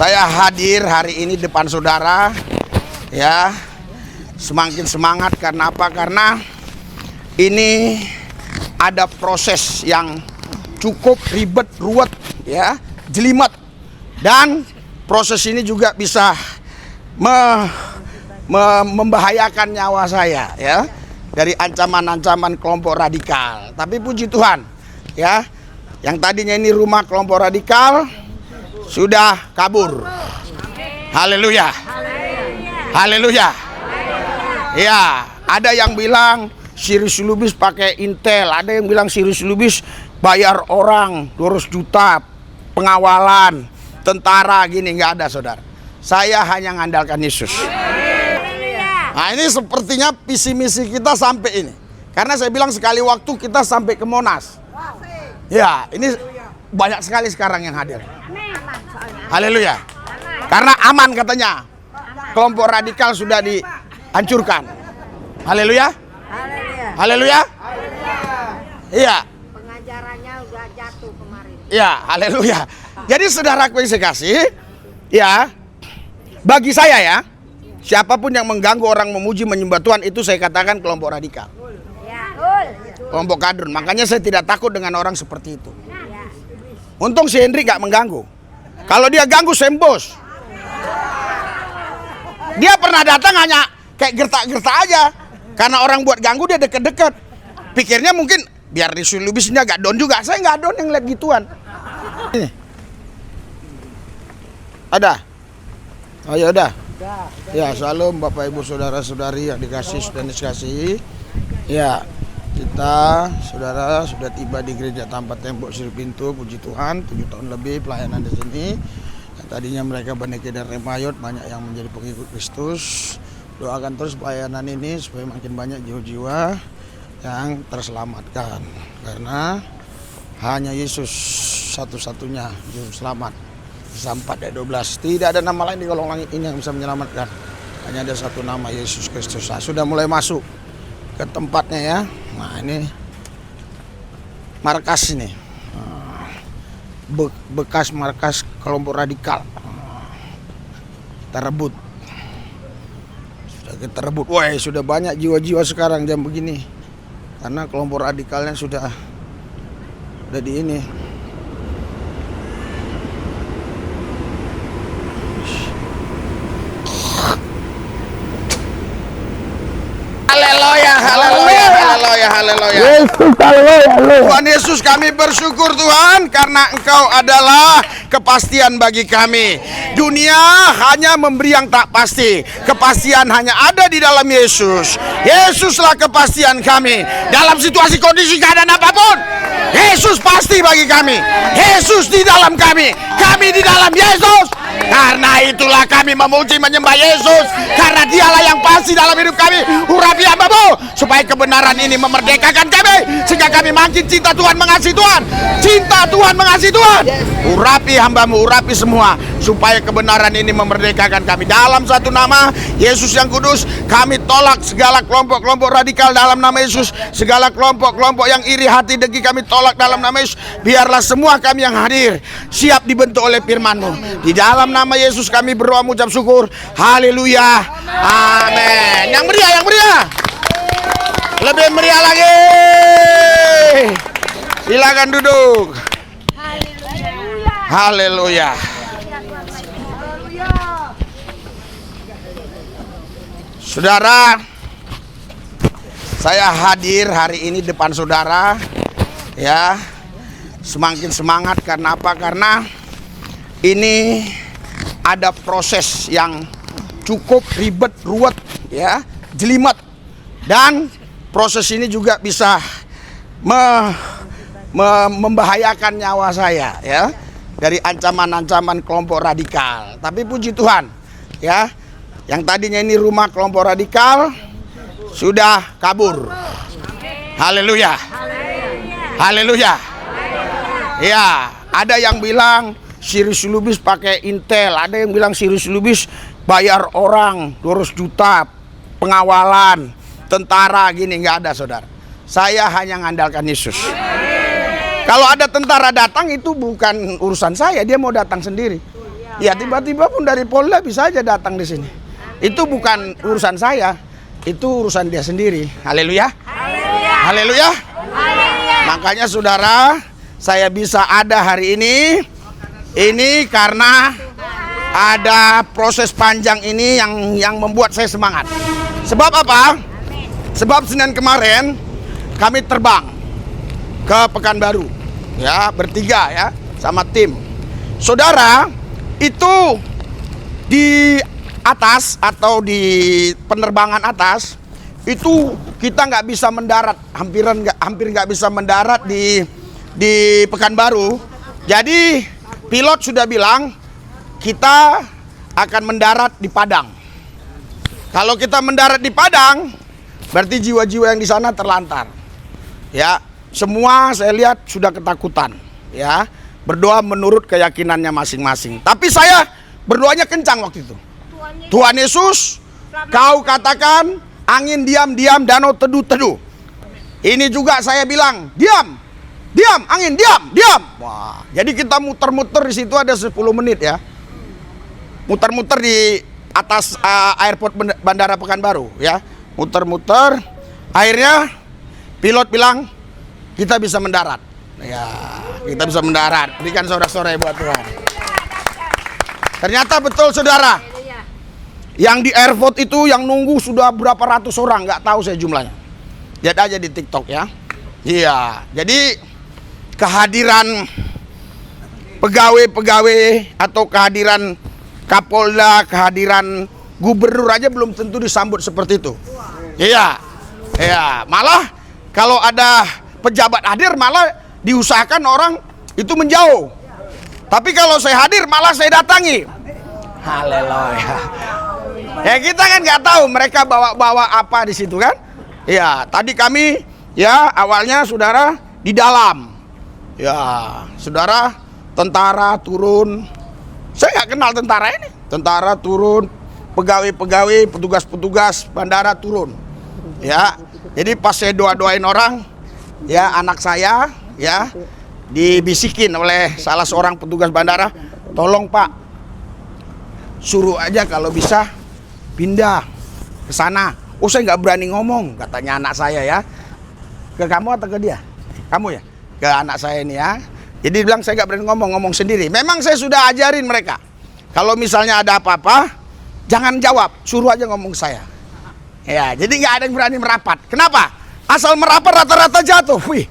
Saya hadir hari ini depan saudara, ya, semakin semangat. Karena apa? Karena ini ada proses yang cukup ribet, ruwet, ya, jelimet, dan proses ini juga bisa membahayakan nyawa saya, ya, dari ancaman-ancaman kelompok radikal. Tapi puji Tuhan, ya, yang tadinya ini rumah kelompok radikal sudah kabur. Haleluya. Haleluya. Ya, ada yang bilang Sirus Lubis pakai Intel, ada yang bilang Sirus Lubis bayar orang 200 juta, pengawalan, tentara, gini. Nggak ada, saudara. Saya hanya mengandalkan Yesus. Nah, ini sepertinya visi misi kita sampai ini. Karena saya bilang sekali waktu kita sampai ke Monas. Ya, ini banyak sekali sekarang yang hadir. Haleluya. Karena aman katanya. Kelompok radikal sudah dihancurkan. Haleluya. Haleluya. Iya. Pengajarannya udah jatuh kemarin. Ya, haleluya. Jadi saudaraku yang saya kasih, ya, bagi saya, ya, siapapun yang mengganggu orang memuji menyembah Tuhan itu saya katakan kelompok radikal. Ya. Kelompok kadrun. Makanya saya tidak takut dengan orang seperti itu. Untung si Hendrik gak mengganggu. Kalau dia ganggu, sembos. Dia pernah datang hanya kayak gertak-gertak aja. Karena orang buat ganggu dia deket-deket. Pikirnya mungkin biar di Lubisnya gak down juga. Saya gak down yang lihat gituan. Ini. Ada? Oh ya udah. Ya, salam Bapak Ibu saudara-saudari yang dikasih dan dikasihi. Ya, kita saudara sudah tiba di gereja tanpa tembok Sri Pintu. Puji Tuhan, 7 tahun lebih pelayanan di sini. Tadinya mereka Baneke dan Remayot, banyak yang menjadi pengikut Kristus. Doakan terus pelayanan ini supaya makin banyak jiwa-jiwa yang terselamatkan. Karena hanya Yesus satu-satunya juru selamat. Sampai 12. Tidak ada nama lain di kolong langit ini yang bisa menyelamatkan. Hanya ada satu nama, Yesus Kristus. Nah, sudah mulai masuk ke tempatnya, ya. Nah, ini markas ini. Bekas markas kelompok radikal. Kita rebut. Sudah kita rebut. Wah, sudah banyak jiwa-jiwa sekarang jam begini. Karena kelompok radikalnya sudah di ini. Haleluya, haleluya, haleluya, haleluya. Yesus, haleluya. Tuhan Yesus, kami bersyukur Tuhan karena Engkau adalah kepastian bagi kami. Dunia hanya memberi yang tak pasti. Kepastian hanya ada di dalam Yesus. Yesuslah kepastian kami. Dalam situasi kondisi keadaan apapun, Yesus pasti bagi kami. Yesus di dalam kami. Kami di dalam Yesus. Karena itulah kami memuji menyembah Yesus. Karena dialah yang pasti dalam hidup kami. Urapi hambamu supaya kebenaran ini memerdekakan kami. Sehingga kami makin cinta Tuhan, mengasihi Tuhan. Cinta Tuhan, mengasihi Tuhan. Urapi hambamu, urapi semua. Supaya kebenaran ini memerdekakan kami. Dalam satu nama, Yesus yang kudus, kami tolak segala kelompok-kelompok radikal dalam nama Yesus. Segala kelompok-kelompok yang iri hati dengki kami tolak dalam nama Yesus. Biarlah semua kami yang hadir siap dibentuk oleh firman-Mu. Di dalam nama Yesus kami berdoa mengucap syukur. Haleluya. Amin. Yang meriah, yang meriah. Lebih meriah lagi. Silakan duduk. Haleluya. Saudara, saya hadir hari ini depan saudara, ya, semakin semangat. Karena apa? Karena ini ada proses yang cukup ribet, ruwet, ya, jelimet, dan proses ini juga bisa membahayakan nyawa saya, ya, dari ancaman-ancaman kelompok radikal. Tapi puji Tuhan, ya, yang tadinya ini rumah kelompok radikal sudah kabur. Haleluya. Haleluya. Ya, ada yang bilang Sirus Lubis pakai Intel, ada yang bilang Sirus Lubis bayar orang 200 juta, pengawalan, tentara, gini. Nggak ada, saudara. Saya hanya mengandalkan Yesus. Kalau ada tentara datang itu bukan urusan saya, dia mau datang sendiri. Ya tiba-tiba pun dari Polda bisa aja datang di sini. Itu bukan urusan saya, itu urusan dia sendiri. Haleluya. Haleluya. Makanya saudara, saya bisa ada hari ini karena ada proses panjang ini yang membuat saya semangat. Sebab apa? Sebab Senin kemarin kami terbang ke Pekanbaru, ya, bertiga ya, sama tim. Saudara, itu di atas atau di penerbangan atas itu kita nggak bisa mendarat, hampir nggak bisa mendarat di Pekanbaru. Jadi pilot sudah bilang kita akan mendarat di Padang. Kalau kita mendarat di Padang, berarti jiwa-jiwa yang di sana terlantar. Ya, semua saya lihat sudah ketakutan. Ya, berdoa menurut keyakinannya masing-masing. Tapi saya berdoanya kencang waktu itu. Tuhan Yesus, Kau katakan angin diam-diam, danau teduh-teduh. Ini juga saya bilang, diam, diam, angin diam, diam. Wah, jadi kita muter-muter di situ ada 10 menit ya. Muter-muter di atas airport Bandara Pekanbaru ya. Muter-muter, akhirnya pilot bilang kita bisa mendarat. Ya, kita bisa mendarat. Berikan sorak-sorai buat Tuhan. Ternyata betul saudara. Yang di airport itu yang nunggu sudah berapa ratus orang, nggak tahu saya jumlahnya. Lihat aja di TikTok ya. Iya, jadi kehadiran pegawai-pegawai atau kehadiran Kapolda, kehadiran gubernur aja belum tentu disambut seperti itu. Iya, iya. Malah kalau ada pejabat hadir malah diusahakan orang itu menjauh. Tapi kalau saya hadir malah saya datangi. Haleluya. Ya kita kan nggak tahu mereka bawa apa di situ kan. Ya tadi kami ya awalnya saudara di dalam. Ya saudara tentara turun. Saya nggak kenal tentara ini. Tentara turun, pegawai-pegawai, petugas-petugas bandara turun. Ya, jadi pas saya doain orang, ya anak saya, ya dibisikin oleh salah seorang petugas bandara, tolong Pak, suruh aja kalau bisa pindah ke sana. Oh saya nggak berani ngomong, katanya anak saya ya. Ke kamu atau ke dia? Kamu ya? Ke anak saya ini ya. Jadi bilang saya nggak berani ngomong sendiri. Memang saya sudah ajarin mereka. Kalau misalnya ada apa-apa, jangan jawab, suruh aja ngomong saya. Ya, jadi nggak ada yang berani merapat. Kenapa? Asal merapat rata-rata jatuh. Wih.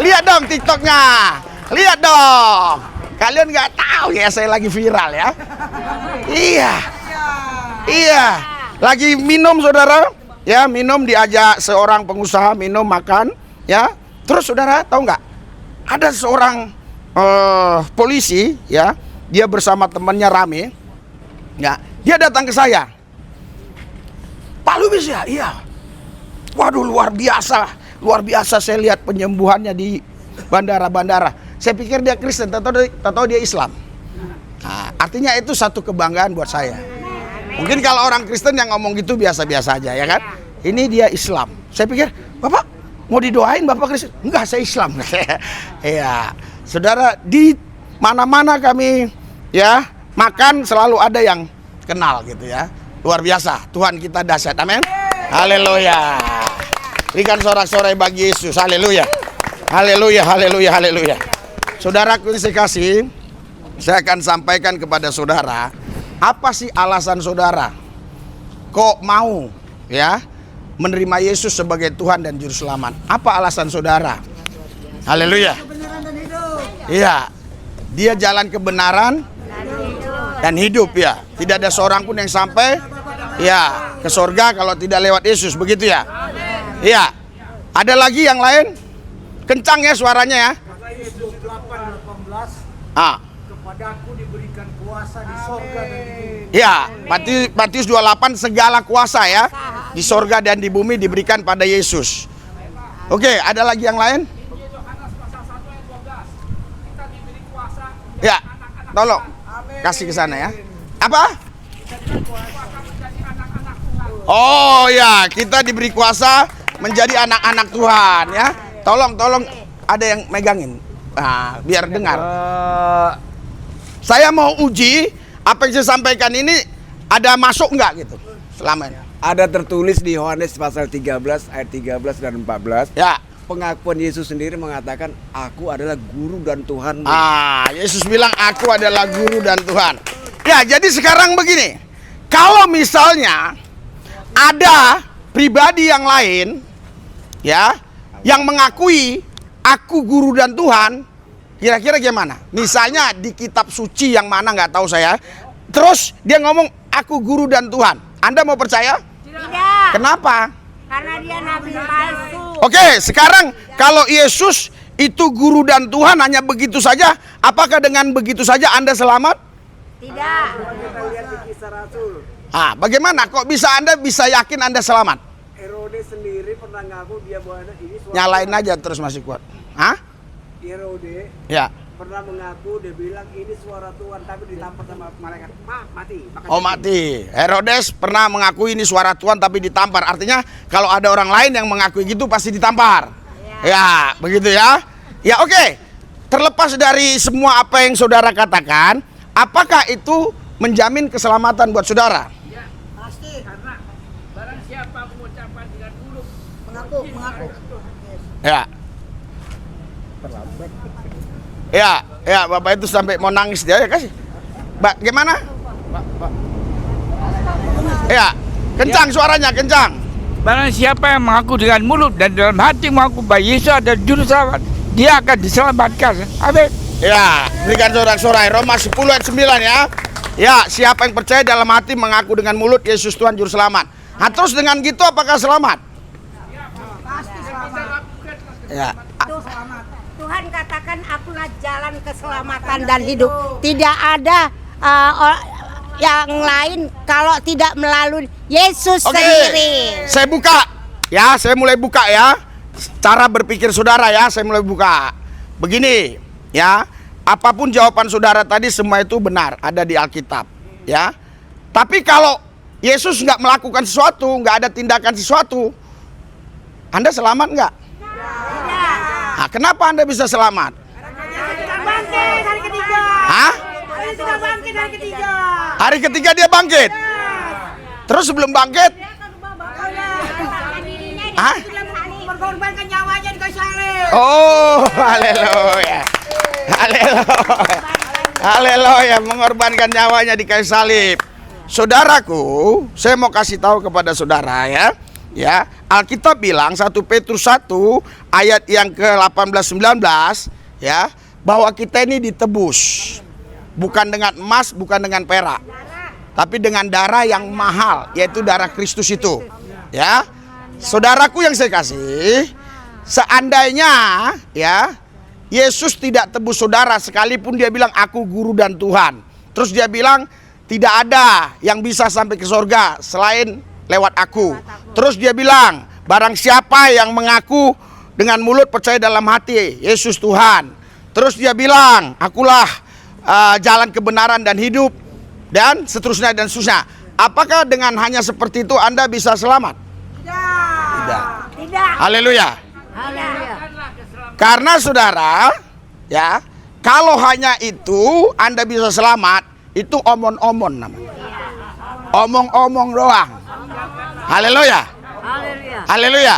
Lihat dong TikToknya. Lihat dong. Kalian nggak tahu ya saya lagi viral ya. Iya. Lagi minum saudara. Ya minum diajak seorang pengusaha minum makan. Ya, terus saudara tahu nggak? Ada seorang polisi, ya, dia bersama temannya rame, ya, dia datang ke saya. Pak Lubis ya, iya. Waduh luar biasa saya lihat penyembuhannya di bandara-bandara. Saya pikir dia Kristen, tahu dia Islam. Nah, artinya itu satu kebanggaan buat saya. Mungkin kalau orang Kristen yang ngomong gitu biasa-biasa aja, ya kan? Ini dia Islam. Saya pikir, Bapak mau didoain Bapak Kristen? Enggak, saya Islam. Iya, saudara, di mana-mana kami ya makan selalu ada yang kenal gitu ya. Luar biasa, Tuhan kita dahsyat. Amin. Haleluya. Berikan sorak-sorai bagi Yesus. Haleluya. Haleluya, haleluya, haleluya. Saudaraku yang saya kasih, saya akan sampaikan kepada saudara, apa sih alasan saudara kok mau ya menerima Yesus sebagai Tuhan dan Juru Selamat? Apa alasan saudara? Haleluya. Iya, dia jalan kebenaran dan hidup ya. Tidak ada seorang pun yang sampai ya ke surga kalau tidak lewat Yesus, begitu ya? Iya. Ada lagi yang lain? Kencang ya suaranya ya. Kepadaku diberikan kuasa di sorga dan di bumi. Ya, Matius 28 segala kuasa ya di sorga dan di bumi diberikan pada Yesus. Oke, ada lagi yang lain? Ya, tolong kasih ke sana ya. Apa? Oh ya, kita diberi kuasa menjadi anak-anak Tuhan ya. Tolong ada yang megangin. Nah, biar dengar. Saya mau uji apa yang saya sampaikan ini ada masuk nggak gitu selama ini. Ada tertulis di Yohanes pasal 13 ayat 13 dan 14. Ya. Pengakuan Yesus sendiri mengatakan, aku adalah guru dan Tuhan. Yesus bilang aku adalah guru dan Tuhan. Ya, jadi sekarang begini. Kalau misalnya ada pribadi yang lain ya yang mengakui aku guru dan Tuhan, kira-kira gimana? Misalnya di kitab suci yang mana nggak tahu saya. Terus dia ngomong aku guru dan Tuhan. Anda mau percaya? Tidak. Kenapa? Karena dia nabi palsu. Oke, sekarang kalau Yesus itu guru dan Tuhan hanya begitu saja, apakah dengan begitu saja Anda selamat? Tidak. Kita lihat di Kisah Rasul. Bagaimana kok bisa Anda bisa yakin Anda selamat? Herodes sendiri pernah ngaku dia bahwa ini suara Nyalain Tuhan. aja terus masih kuat. Herodes Ya. pernah mengaku, dia bilang ini suara Tuhan, tapi ditampar sama malaikat. Mati. Oh, mati. Herodes pernah mengakui ini suara Tuhan tapi ditampar. Artinya kalau ada orang lain yang mengakui gitu pasti ditampar. Ya, begitu ya. Ya, oke. Terlepas dari semua apa yang saudara katakan, apakah itu menjamin keselamatan buat saudara? Pasti. Karena barang siapa mengucapkan dengan mulut, Mengaku. Ya. Ya, Bapak itu sampai mau nangis dia ya kasih. Gimana? Ya, kencang suaranya, kencang. Barang siapa yang mengaku dengan mulut dan dalam hati mengaku bahwa Yesus adalah juru selamat, dia akan diselamatkan. Amin. Ya, berikan sorak-sorai Roma 10 ayat 9 ya. Ya, siapa yang percaya dalam hati mengaku dengan mulut Yesus Tuhan juru selamat. Nah, terus dengan gitu apakah selamat? Pasti selamat. Ya. Tuhan katakan akulah jalan keselamatan dan hidup. Tidak ada yang lain kalau tidak melalui Yesus Oke, sendiri. saya buka. Ya, saya mulai buka ya. Cara berpikir saudara ya, saya mulai buka. Begini, ya. Apapun jawaban saudara tadi semua itu benar, ada di Alkitab, ya. Tapi kalau Yesus nggak melakukan sesuatu, nggak ada tindakan sesuatu, Anda selamat nggak? Nah, kenapa Anda bisa selamat? Bangkit hari ketiga. Hah? Bangkit hari ketiga. Hari ketiga dia bangkit. Terus sebelum bangkit, hah? Mengorbankan nyawanya di kayu salib. Oh, haleluya. Haleluya. Haleluya, mengorbankan nyawanya di kayu salib. Saudaraku, saya mau kasih tahu kepada saudara ya. Ya, Alkitab bilang 1 Petrus 1 ayat yang ke-18 19 ya, bahwa kita ini ditebus bukan dengan emas, bukan dengan perak, tapi dengan darah yang mahal, yaitu darah Kristus itu. Ya. Saudaraku yang saya kasih, seandainya ya Yesus tidak tebus saudara sekalipun dia bilang aku guru dan Tuhan. Terus dia bilang tidak ada yang bisa sampai ke surga selain lewat aku. Terus dia bilang barang siapa yang mengaku dengan mulut percaya dalam hati Yesus Tuhan. Terus dia bilang akulah jalan kebenaran dan hidup dan seterusnya dan seterusnya. Apakah dengan hanya seperti itu Anda bisa selamat? Tidak. Haleluya. Karena saudara, ya, kalau hanya itu Anda bisa selamat, itu omon-omon namanya. Omong-omong doang. Haleluya. Haleluya.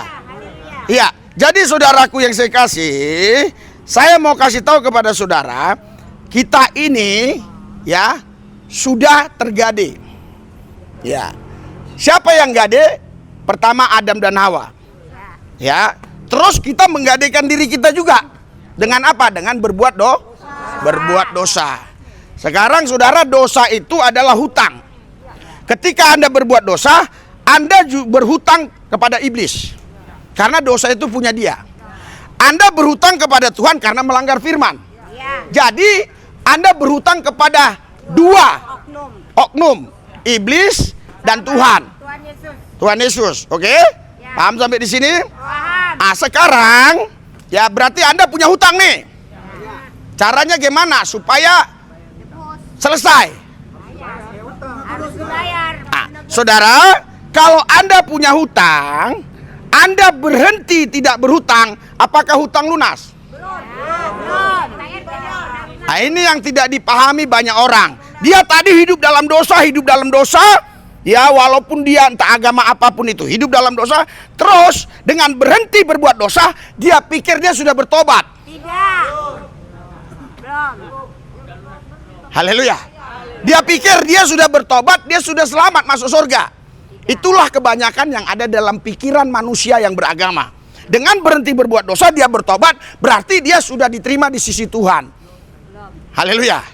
Iya, jadi saudaraku yang saya kasih, saya mau kasih tahu kepada saudara, kita ini ya sudah tergade. Ya. Siapa yang gade? Pertama Adam dan Hawa. Ya. Terus kita menggadekan diri kita juga. Dengan apa? Dengan berbuat dosa. Sekarang saudara, dosa itu adalah hutang. Ketika Anda berbuat dosa, Anda berhutang kepada iblis. Karena dosa itu punya dia. Anda berhutang kepada Tuhan karena melanggar firman. Jadi Anda berhutang kepada dua oknum, iblis dan Tuhan. Tuhan Yesus, oke? Paham sampai di sini? Sekarang ya berarti Anda punya hutang nih. Caranya gimana supaya selesai? Harus dibayar. Saudara, kalau Anda punya hutang, Anda berhenti tidak berhutang, apakah hutang lunas? Belum. Nah, ini yang tidak dipahami banyak orang. Dia tadi hidup dalam dosa, ya walaupun dia entah agama apapun itu, hidup dalam dosa, terus dengan berhenti berbuat dosa, dia pikir dia sudah bertobat. Tidak. Belum. Haleluya. Dia pikir dia sudah bertobat, dia sudah selamat masuk surga. Itulah kebanyakan yang ada dalam pikiran manusia yang beragama. Dengan berhenti berbuat dosa, dia bertobat, berarti dia sudah diterima di sisi Tuhan. Haleluya.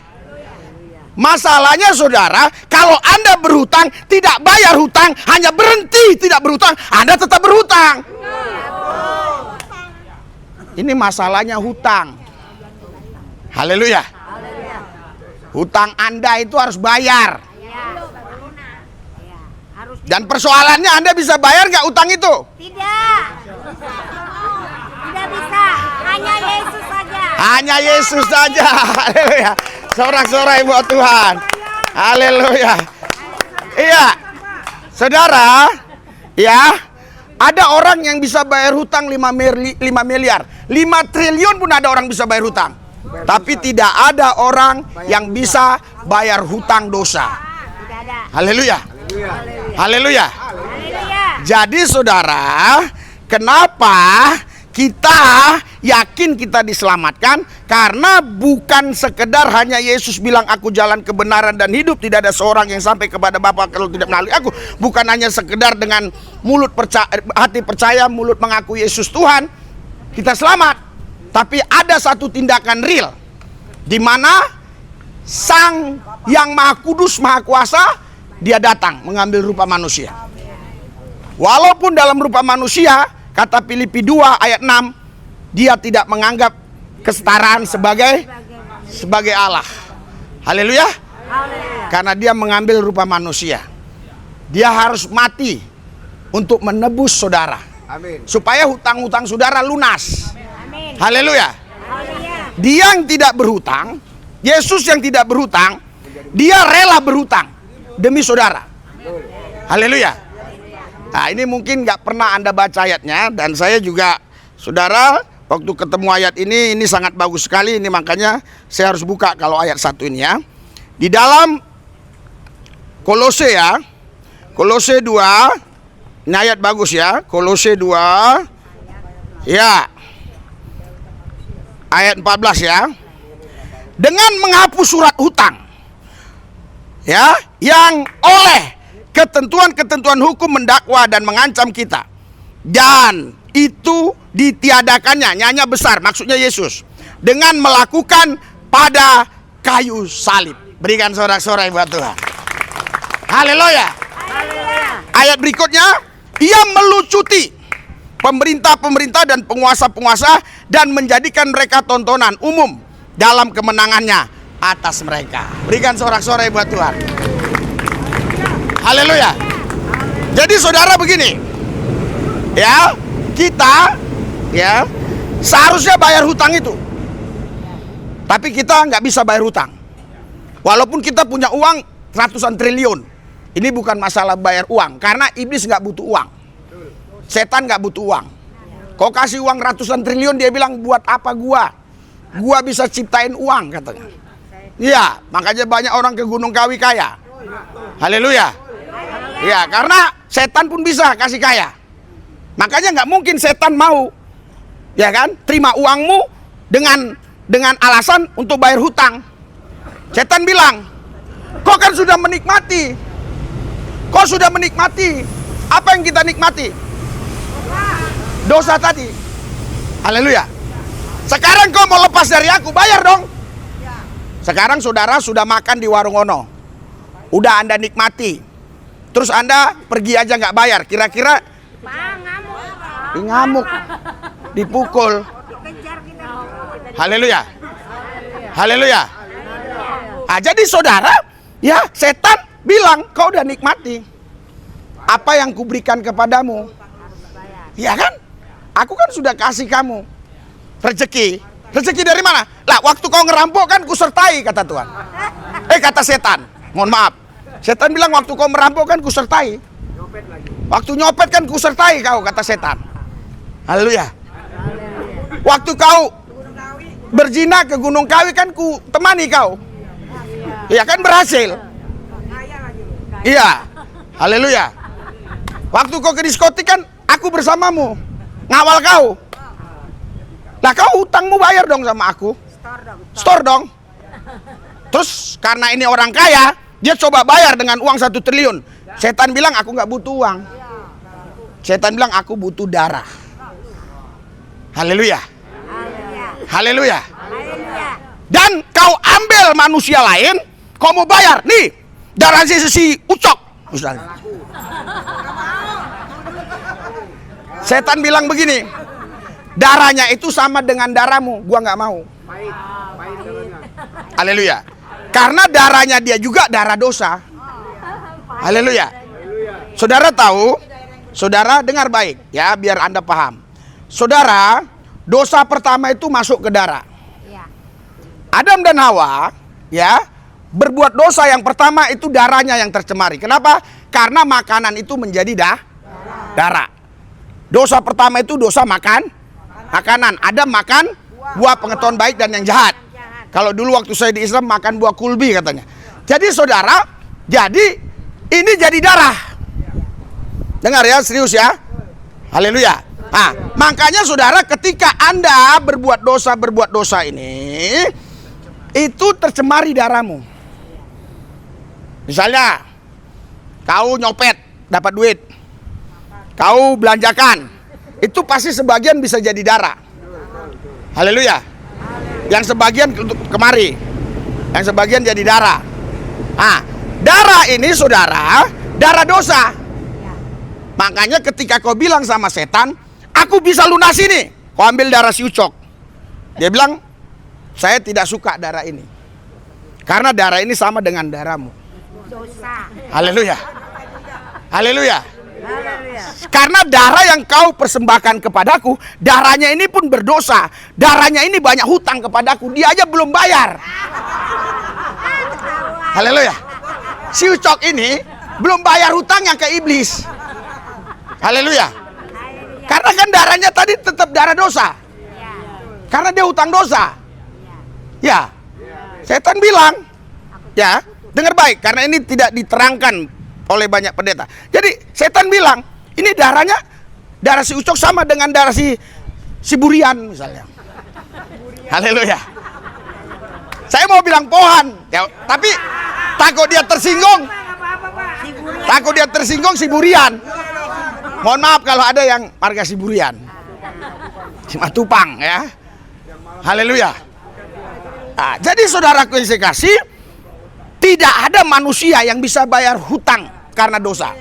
Masalahnya saudara, kalau Anda berhutang, tidak bayar hutang, hanya berhenti tidak berhutang, Anda tetap berhutang. Ini masalahnya hutang. Haleluya. Hutang Anda itu harus bayar. Dan persoalannya, Anda bisa bayar nggak utang itu? Tidak. Tidak bisa. Hanya Yesus saja. Hanya Yesus saja. Haleluya. Sorak-sorai buat Tuhan. Haleluya. Iya. Saudara, ya, ada orang yang bisa bayar hutang 5 miliar. 5 triliun pun ada orang bisa bayar hutang. Tapi tidak ada orang yang bisa bayar hutang dosa. Tidak ada. Haleluya. Haleluya. Haleluya. Jadi saudara, kenapa kita yakin kita diselamatkan? Karena bukan sekedar hanya Yesus bilang aku jalan kebenaran dan hidup, tidak ada seorang yang sampai kepada Bapa kalau tidak melalui aku. Bukan hanya sekedar dengan mulut percaya, hati percaya, mulut mengaku Yesus Tuhan, kita selamat. Tapi ada satu tindakan real, di mana Sang yang Maha Kudus, Maha Kuasa, dia datang mengambil rupa manusia. Walaupun dalam rupa manusia, kata Filipi 2 ayat 6, dia tidak menganggap kesetaraan sebagai Allah. Haleluya. Karena dia mengambil rupa manusia. Dia harus mati untuk menebus saudara. Amin. Supaya hutang-hutang saudara lunas. Amin. Haleluya. Haleluya. Dia yang tidak berhutang, Yesus yang tidak berhutang, dia rela berhutang demi saudara. Haleluya. Nah, ini mungkin nggak pernah Anda baca ayatnya, dan saya juga, saudara, waktu ketemu ayat ini sangat bagus sekali. Ini makanya saya harus buka kalau ayat 1 ini ya. Di dalam Kolose ya, Kolose 2, ini ayat bagus ya, Kolose 2, ya, ayat 14 ya. Dengan menghapus surat hutang, ya, yang oleh ketentuan-ketentuan hukum mendakwa dan mengancam kita, dan itu ditiadakannya, nyanya besar, maksudnya Yesus, dengan melakukan pada kayu salib. Berikan sorak-sorai buat Tuhan. Haleluya. Ayat berikutnya, ia melucuti pemerintah-pemerintah dan penguasa-penguasa dan menjadikan mereka tontonan umum dalam kemenangannya atas mereka. Berikan sorak-sorai buat Tuhan. Haleluya. Jadi saudara begini, ya, kita ya seharusnya bayar hutang itu, tapi kita nggak bisa bayar hutang. Walaupun kita punya uang ratusan triliun, ini bukan masalah bayar uang, karena iblis nggak butuh uang, setan nggak butuh uang. Kau kasih uang ratusan triliun, dia bilang buat apa gua bisa ciptain uang katanya. Iya, makanya banyak orang ke Gunung Kawi kaya. Haleluya. Ya, karena setan pun bisa kasih kaya. Makanya nggak mungkin setan mau, ya kan, terima uangmu dengan alasan untuk bayar hutang. Setan bilang, kau kan sudah menikmati. Kau sudah menikmati. Apa yang kita nikmati? Dosa tadi. Haleluya. Sekarang kau mau lepas dari aku, bayar dong. Sekarang saudara sudah makan di warung ono, udah Anda nikmati, terus Anda pergi aja nggak bayar, kira-kira ngamuk, dipukul. Haleluya. Haleluya. Nah, jadi saudara, ya, setan bilang kau udah nikmati apa yang kuberikan kepadamu, ya kan? Aku kan sudah kasih kamu rezeki. Rezeki dari mana? Lah, waktu kau ngerampok kan kusertai, kata Tuhan. Kata setan. Mohon maaf. Setan bilang waktu kau merampok kan kusertai. Waktu nyopet kan kusertai kau, kata setan. Haleluya. Waktu kau berzina ke Gunung Kawi kan ku temani kau. Iya kan berhasil. Iya. Haleluya. Waktu kau ke diskotik kan aku bersamamu. Ngawal kau. Lah kau hutangmu bayar dong sama aku. Store dong. Terus karena ini orang kaya, dia coba bayar dengan uang 1 triliun. Setan bilang aku nggak butuh uang. Setan bilang aku butuh darah. Haleluya. Haleluya. Dan kau ambil manusia lain, kau mau bayar. Nih, darah si Ucok. Misalnya. Setan bilang begini, darahnya itu sama dengan darahmu, gua nggak mau. Haleluya. Karena darahnya dia juga darah dosa. Haleluya. Saudara tahu, saudara dengar baik ya biar Anda paham. Saudara, dosa pertama itu masuk ke darah. Adam dan Hawa ya berbuat dosa yang pertama itu darahnya yang tercemari. Kenapa? Karena makanan itu menjadi darah. Dosa pertama itu dosa makanan. Adam makan buah pengetahuan baik dan yang jahat. Kalau dulu waktu saya di Islam makan buah kulbi katanya. Jadi saudara, jadi ini jadi darah. Dengar ya, serius ya. Haleluya. Nah, makanya saudara ketika Anda berbuat dosa ini, itu tercemari darahmu. Misalnya, kau nyopet, dapat duit. Kau belanjakan. Itu pasti sebagian bisa jadi darah. Haleluya. Yang sebagian kemari. Yang sebagian jadi darah. Nah, darah ini saudara, darah dosa. Makanya ketika kau bilang sama setan, aku bisa lunasi nih. Kau ambil darah si Ucok. Dia bilang, saya tidak suka darah ini. Karena darah ini sama dengan darahmu. Haleluya. Haleluya. Karena darah yang kau persembahkan kepadaku, darahnya ini pun berdosa. Darahnya ini banyak hutang kepadaku. Dia aja belum bayar. Haleluya. Si Ucok ini belum bayar hutangnya ke iblis. Haleluya. Karena kan darahnya tadi tetap darah dosa. Karena dia hutang dosa. Ya. Setan bilang, ya, dengar baik karena ini tidak diterangkan oleh banyak pendeta. Jadi setan bilang, ini darahnya darah si Ucok sama dengan darah si Burian misalnya. Haleluya. Saya mau bilang pohon, ya, tapi takut dia tersinggung. Takut dia tersinggung si Burian. Mohon maaf kalau ada yang marga si Burian. Si Matupang ya. Haleluya. Nah, jadi saudaraku yang saya kasih, tidak ada manusia yang bisa bayar hutang karena dosa.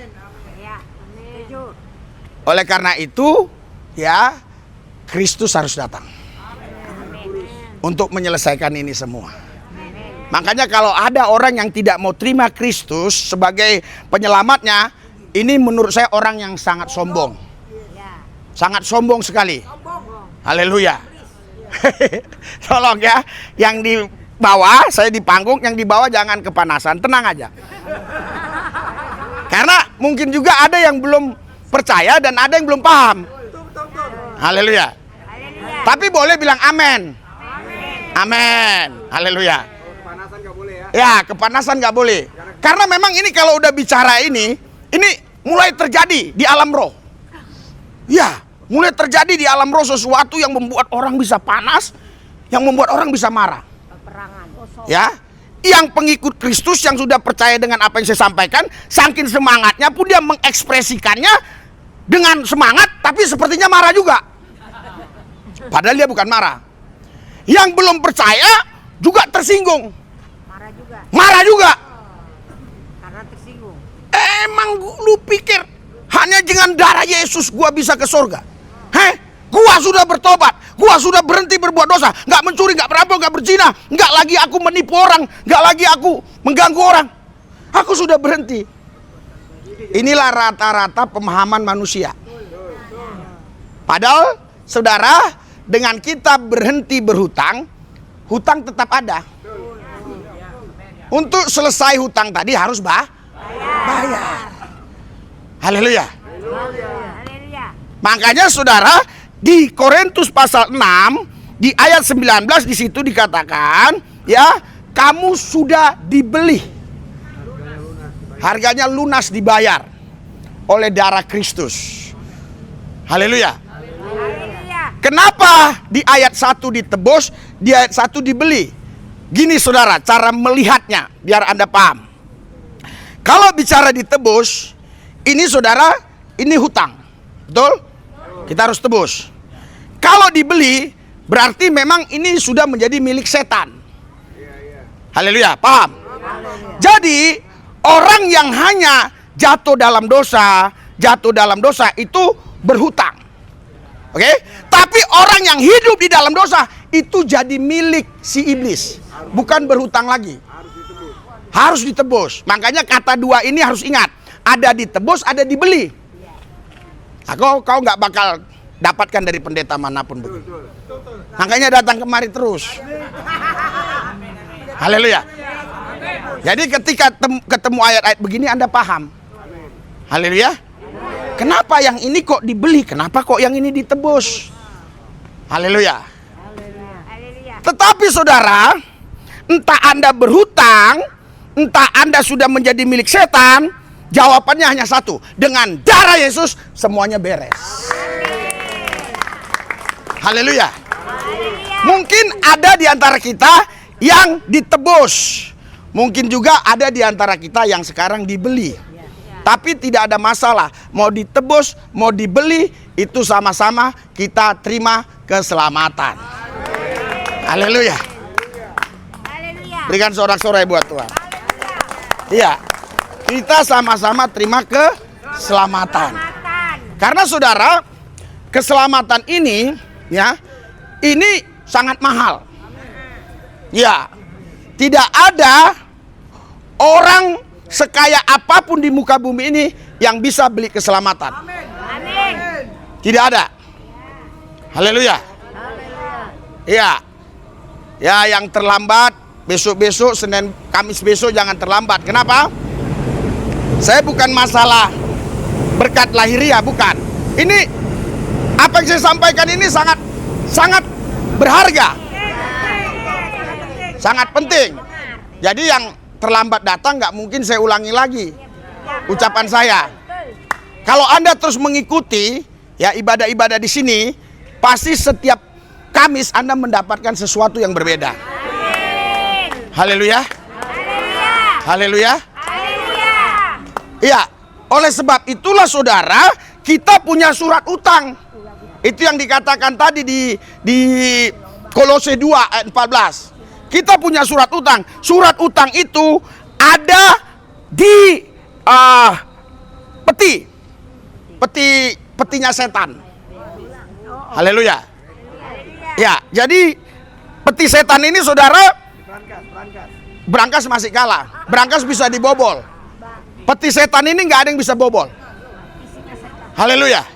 Oleh karena itu, ya, Kristus harus datang untuk menyelesaikan ini semua. Makanya kalau ada orang yang tidak mau terima Kristus sebagai penyelamatnya, ini menurut saya orang yang sangat sombong. Sangat sombong sekali. Haleluya. Tolong ya, yang di bawah, saya di panggung, yang di bawah jangan kepanasan, tenang aja. Karena mungkin juga ada yang belum percaya dan ada yang belum paham. Haleluya. Tapi boleh bilang amin. Amin. Haleluya. Kepanasan nggak boleh ya? Ya, kepanasan nggak boleh. Karena memang ini kalau udah bicara ini mulai terjadi di alam roh. Ya, mulai terjadi di alam roh sesuatu yang membuat orang bisa panas, yang membuat orang bisa marah. Ya, yang pengikut Kristus yang sudah percaya dengan apa yang saya sampaikan, saking semangatnya pun dia mengekspresikannya dengan semangat, tapi sepertinya marah juga. Padahal dia bukan marah. Yang belum percaya juga tersinggung. Marah juga. Karena tersinggung. Emang lu pikir hanya dengan darah Yesus gua bisa ke surga? Gua sudah bertobat, gua sudah berhenti berbuat dosa, nggak mencuri, nggak merampok, nggak berzina, nggak lagi aku menipu orang, nggak lagi aku mengganggu orang. Aku sudah berhenti. Inilah rata-rata pemahaman manusia. Padahal, saudara, dengan kita berhenti berhutang, hutang tetap ada. Untuk selesai hutang tadi harus bayar. Haleluya. Makanya saudara, di Korintus pasal 6 di ayat 19 di situ dikatakan, ya, kamu sudah dibeli. Harganya lunas dibayar oleh darah Kristus. Haleluya. Kenapa di ayat 1 ditebus, di ayat 1 dibeli? Gini saudara, cara melihatnya biar Anda paham. Kalau bicara ditebus, ini saudara, ini hutang. Betul? Kita harus tebus. Kalau dibeli, berarti memang ini sudah menjadi milik setan. Haleluya, paham? Jadi, orang yang hanya jatuh dalam dosa itu berhutang. Oke? Tapi orang yang hidup di dalam dosa itu jadi milik si iblis, bukan berhutang lagi. Harus ditebus. Makanya kata dua ini harus ingat. Ada ditebus, ada dibeli. Nah, kau nggak bakal dapatkan dari pendeta manapun begitu. Makanya datang kemari terus. Haleluya. Jadi ketika ketemu ayat-ayat begini Anda paham. Haleluya. Kenapa yang ini kok dibeli? Kenapa kok yang ini ditebus? Haleluya. Tetapi saudara, entah Anda berhutang, entah Anda sudah menjadi milik setan, jawabannya hanya satu. Dengan darah Yesus semuanya beres. Haleluya. Mungkin ada di antara kita yang ditebus. Mungkin juga ada di antara kita yang sekarang dibeli. Tapi tidak ada masalah. Mau ditebus, mau dibeli, itu sama-sama kita terima keselamatan. Haleluya. Berikan sorak-sorai buat Tuhan. Iya. Kita sama-sama terima keselamatan. Karena saudara, keselamatan ini, ya, ini sangat mahal. Ya. Tidak ada orang sekaya apapun di muka bumi ini yang bisa beli keselamatan. Amin. Tidak ada. Haleluya. Iya. Ya, yang terlambat besok-besok, Senin, Kamis besok jangan terlambat. Kenapa? Saya bukan masalah berkat lahiriah, bukan. Ini apa yang saya sampaikan ini sangat berharga. Sangat penting. Jadi yang terlambat datang nggak mungkin saya ulangi lagi ucapan saya. Kalau Anda terus mengikuti ya ibadah-ibadah di sini, pasti setiap Kamis Anda mendapatkan sesuatu yang berbeda. Haleluya. Haleluya. Iya, oleh sebab itulah saudara, kita punya surat utang. Itu yang dikatakan tadi di Kolose 2 ayat 14. Kita punya surat utang. Surat utang itu ada di petinya setan. Haleluya. Ya, jadi peti setan ini saudara, brankas masih kalah. Brankas bisa dibobol. Peti setan ini nggak ada yang bisa bobol. Haleluya.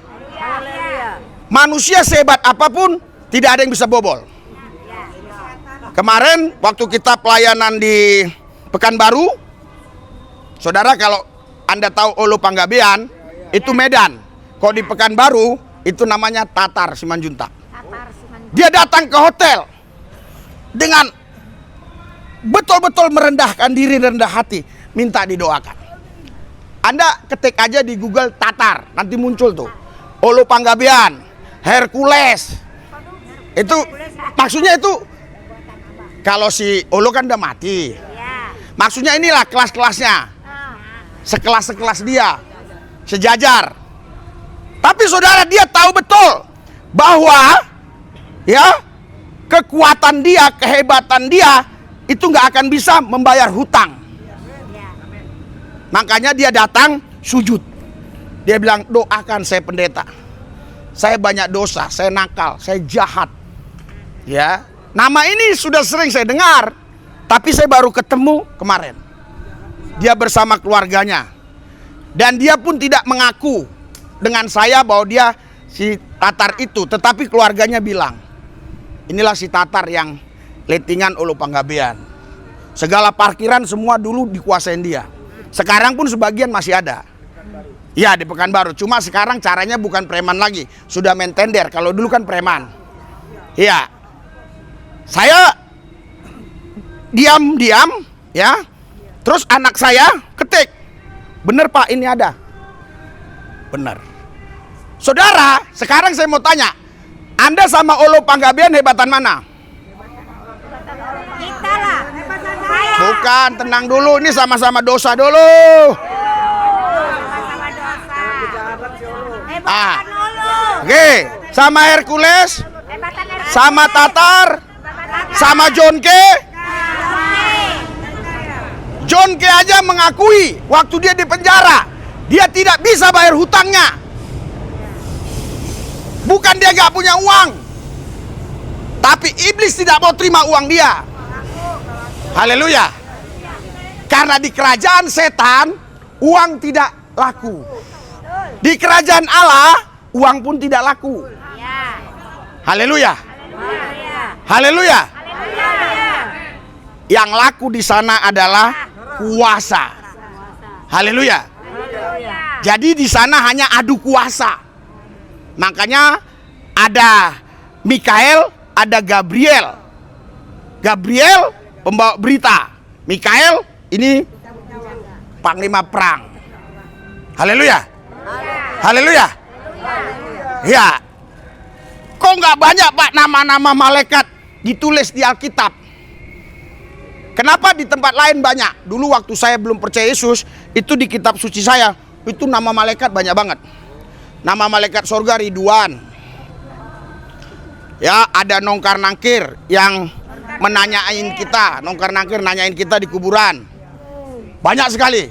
Manusia sehebat apapun tidak ada yang bisa bobol. Kemarin waktu kita pelayanan di Pekanbaru, saudara, kalau Anda tahu Olo Panggabean, itu Medan. Kalau di Pekanbaru, itu namanya Tatar Simanjuntak. Dia datang ke hotel dengan betul-betul merendahkan diri, rendah hati, minta didoakan. Anda ketik aja di Google Tatar, nanti muncul tuh Olo Panggabean, Hercules. Itu maksudnya itu, kalau si Olo kan udah mati. Maksudnya inilah kelas-kelasnya. Sekelas-sekelas dia. Sejajar. Tapi saudara, dia tahu betul bahwa ya kekuatan dia, kehebatan dia itu nggak akan bisa membayar hutang. Makanya dia datang sujud. Dia bilang, doakan saya pendeta. Saya banyak dosa, saya nakal, saya jahat. Ya. Nama ini sudah sering saya dengar, tapi saya baru ketemu kemarin. Dia bersama keluarganya. Dan dia pun tidak mengaku dengan saya bahwa dia si Tatar itu. Tetapi keluarganya bilang, inilah si Tatar yang lettingan Olo Panggabean. Segala parkiran semua dulu dikuasain dia. Sekarang pun sebagian masih ada. Ya, di Pekanbaru. Cuma sekarang caranya bukan preman lagi. Sudah main tender. Kalau dulu kan preman. Iya. Saya diam-diam ya. Terus anak saya ketik, bener Pak ini ada. Bener. Saudara, sekarang saya mau tanya, Anda sama Olo Panggabean hebatan mana? Kita lah. Saya. Bukan, tenang dulu, ini sama-sama dosa dulu. Sama-sama dosa. Ah. Hebatan dulu. Oke, sama Hercules, Hebatan dari sama Tatar, sama John K. John K aja mengakui waktu dia di penjara, dia tidak bisa bayar hutangnya. Bukan dia gak punya uang, tapi iblis tidak mau terima uang dia. Haleluya. Karena di kerajaan setan uang tidak laku. Di kerajaan Allah uang pun tidak laku. Ya. Haleluya. Haleluya. Haleluya. Haleluya. Yang laku di sana adalah kuasa. Haleluya. Haleluya. Jadi di sana hanya adu kuasa. Makanya ada Mikael, ada Gabriel. Gabriel pembawa berita. Mikael ini panglima perang. Haleluya. Haleluya. Ya. Kok nggak banyak Pak nama-nama malaikat ditulis di Alkitab? Kenapa di tempat lain banyak? Dulu waktu saya belum percaya Yesus, itu di kitab suci saya, itu nama malaikat banyak banget. Nama malaikat surga Ridwan. Ya, ada nongkar nangkir yang menanyain kita, nongkar nangkir nanyain kita di kuburan. Banyak sekali.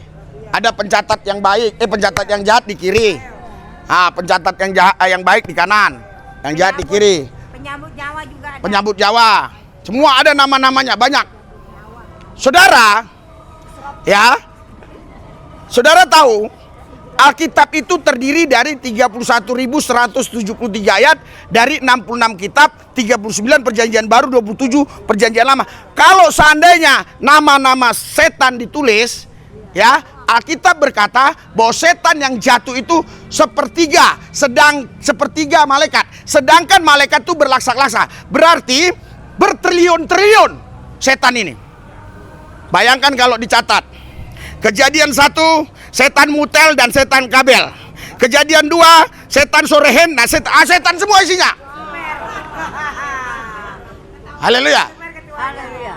Ada pencatat yang baik, pencatat yang jahat di kiri. Pencatat yang jahat, yang baik di kanan, yang jahat di kiri. Penyambut Jawa juga ada. Penyambut Jawa. Semua ada nama-namanya, banyak. Saudara, ya. Saudara tahu Alkitab itu terdiri dari 31.173 ayat, dari 66 kitab, 39 perjanjian baru, 27 perjanjian lama. Kalau seandainya nama-nama setan ditulis, ya, Alkitab berkata bahwa setan yang jatuh itu sepertiga malaikat, sedangkan malaikat itu berlaksa-laksa. Berarti bertriliun-triliun setan ini. Bayangkan kalau dicatat. Kejadian 1, setan Mutel dan setan Kabel. Kejadian 2, setan Sorehen dan setan semua isinya. Haleluya. Haleluya.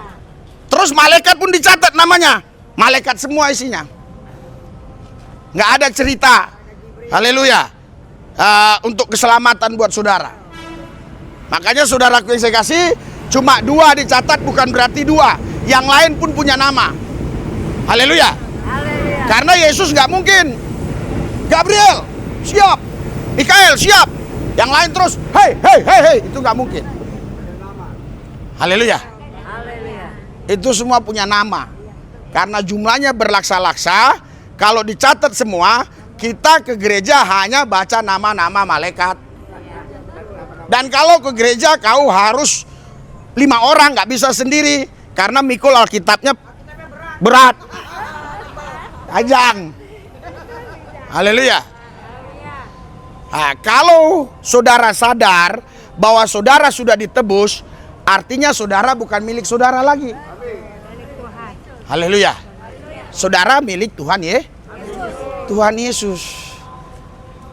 Terus malaikat pun dicatat namanya. Malaikat semua isinya. Nggak ada cerita. Haleluya. Untuk keselamatan buat saudara. Makanya saudaraku yang saya kasih, cuma 2 dicatat bukan berarti 2. Yang lain pun punya nama. Haleluya. Haleluya. Karena Yesus nggak mungkin. Gabriel, siap. Mikael, siap. Yang lain terus, hei, itu nggak mungkin. Haleluya. Haleluya. Itu semua punya nama. Karena jumlahnya berlaksa-laksa, kalau dicatat semua, kita ke gereja hanya baca nama-nama malaikat. Dan kalau ke gereja kau harus 5 orang, nggak bisa sendiri. Karena mikul Alkitabnya berat. Ajang. Haleluya. Nah, kalau saudara sadar bahwa saudara sudah ditebus, artinya saudara bukan milik saudara lagi. Haleluya. Saudara milik Tuhan ya. Tuhan Yesus.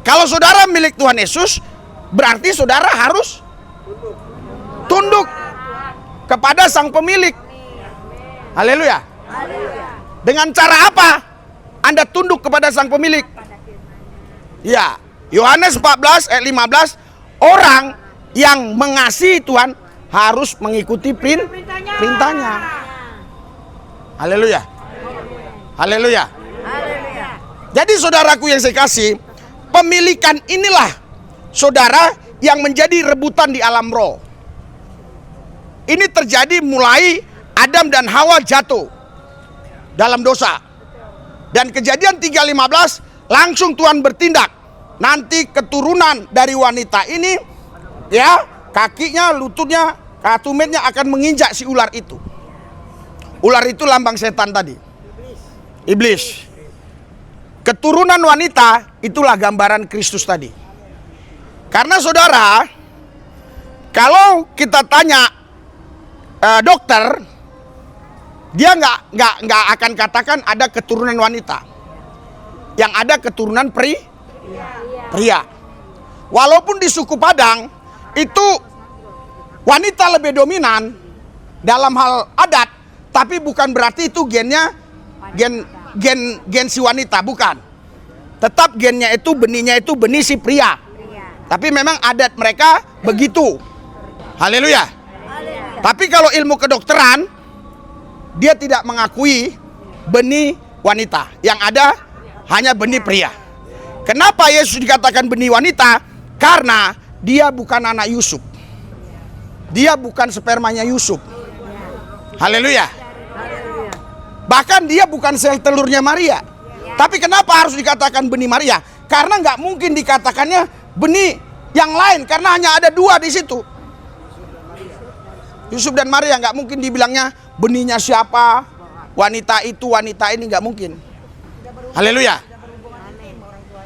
Kalau saudara milik Tuhan Yesus, berarti saudara harus tunduk kepada sang pemilik. Haleluya. Dengan cara apa Anda tunduk kepada sang pemilik? Ya, Yohanes 14 ayat 15, orang yang mengasihi Tuhan harus mengikuti perintahnya. Haleluya. Haleluya. Haleluya. Jadi saudaraku yang saya kasih, pemilikan inilah saudara yang menjadi rebutan di alam roh. Ini terjadi mulai Adam dan Hawa jatuh dalam dosa. Dan Kejadian 3:15 langsung Tuhan bertindak. Nanti keturunan dari wanita ini, ya, kakinya, lututnya, tumitnya akan menginjak si ular itu. Ular itu lambang setan tadi. Iblis. Keturunan wanita itulah gambaran Kristus tadi. Karena saudara, kalau kita tanya dokter, dia nggak akan katakan ada keturunan wanita. Yang ada keturunan pria. Walaupun di suku Padang itu wanita lebih dominan dalam hal adat, tapi bukan berarti itu gennya gen si wanita, bukan. Tetap gennya itu, benihnya itu benih si pria. Tapi memang adat mereka begitu. Haleluya. Tapi kalau ilmu kedokteran, dia tidak mengakui benih wanita. Yang ada hanya benih pria. Kenapa Yesus dikatakan benih wanita? Karena dia bukan anak Yusuf. Dia bukan spermanya Yusuf. Haleluya. Bahkan dia bukan sel telurnya Maria. Tapi kenapa harus dikatakan benih Maria? Karena nggak mungkin dikatakannya benih yang lain, karena hanya ada dua di situ. Yusuf dan Maria, nggak mungkin dibilangnya benihnya siapa, wanita itu, wanita ini, nggak mungkin. Haleluya.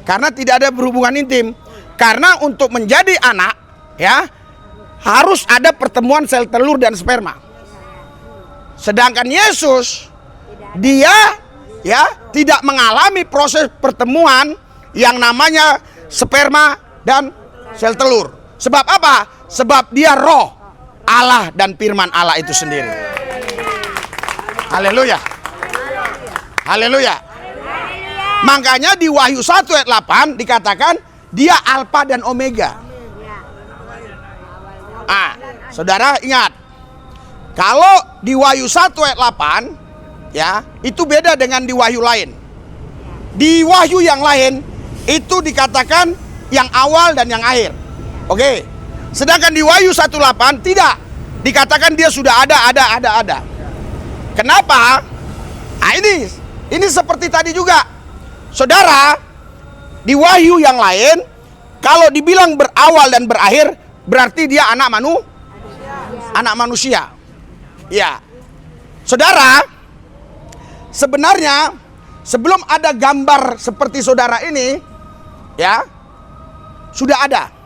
Karena tidak ada berhubungan intim. Karena untuk menjadi anak, ya, harus ada pertemuan sel telur dan sperma. Sedangkan Yesus, dia ya tidak mengalami proses pertemuan yang namanya sperma dan sel telur. Sebab apa? Sebab dia roh Allah dan firman Allah itu sendiri. Haleluya. Haleluya. Makanya di Wahyu 1 ayat 8 dikatakan dia Alfa dan Omega. Saudara ingat, kalau di Wahyu 1 ayat 8 ya, itu beda dengan di wahyu lain. Di wahyu yang lain itu dikatakan yang awal dan yang akhir. Oke. Sedangkan di Wahyu 1:8 tidak. Dikatakan dia sudah ada. Kenapa? Nah, ini seperti tadi juga. Saudara, di wahyu yang lain kalau dibilang berawal dan berakhir, berarti dia anak manusia. Ya. Saudara, sebenarnya sebelum ada gambar seperti saudara ini, ya, sudah ada.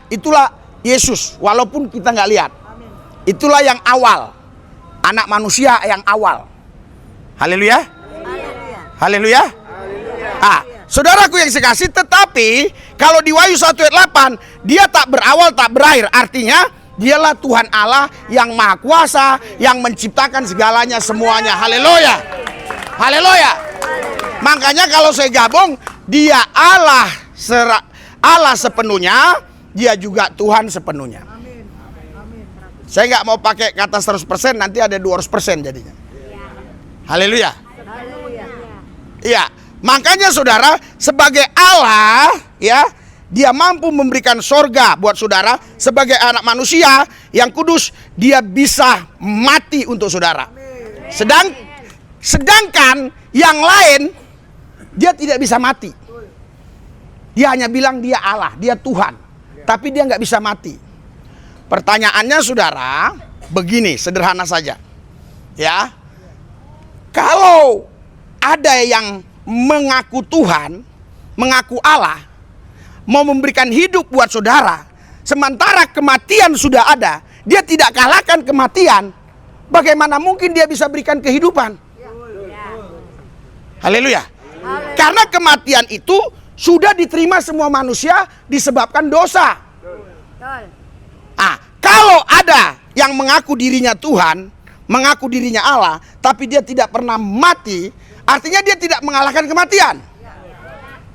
Itulah Yesus, walaupun kita nggak lihat. Itulah yang awal, anak manusia yang awal. Haleluya. Haleluya. Saudaraku yang sekasih, tetapi kalau di Wahyu 1 ayat 8, dia tak berawal tak berakhir. Artinya dialah Tuhan Allah yang maha kuasa, yang menciptakan segalanya semuanya. Haleluya. Haleluya. Makanya kalau saya gabung, dia Allah sepenuhnya, dia juga Tuhan sepenuhnya. Saya nggak mau pakai kata 100%, nanti ada 200% jadinya. Haleluya. Iya, makanya saudara, sebagai Allah, ya, dia mampu memberikan sorga buat saudara. Sebagai anak manusia yang kudus, dia bisa mati untuk saudara. Sedangkan yang lain, dia tidak bisa mati. Dia hanya bilang dia Allah, dia Tuhan. Tapi dia nggak bisa mati. Pertanyaannya saudara, begini, sederhana saja. Ya, kalau ada yang mengaku Tuhan, mengaku Allah, mau memberikan hidup buat saudara, sementara kematian sudah ada, dia tidak kalahkan kematian, bagaimana mungkin dia bisa berikan kehidupan? Haleluya. Karena kematian itu sudah diterima semua manusia disebabkan dosa. Kalau ada yang mengaku dirinya Tuhan, mengaku dirinya Allah, tapi dia tidak pernah mati, artinya dia tidak mengalahkan kematian.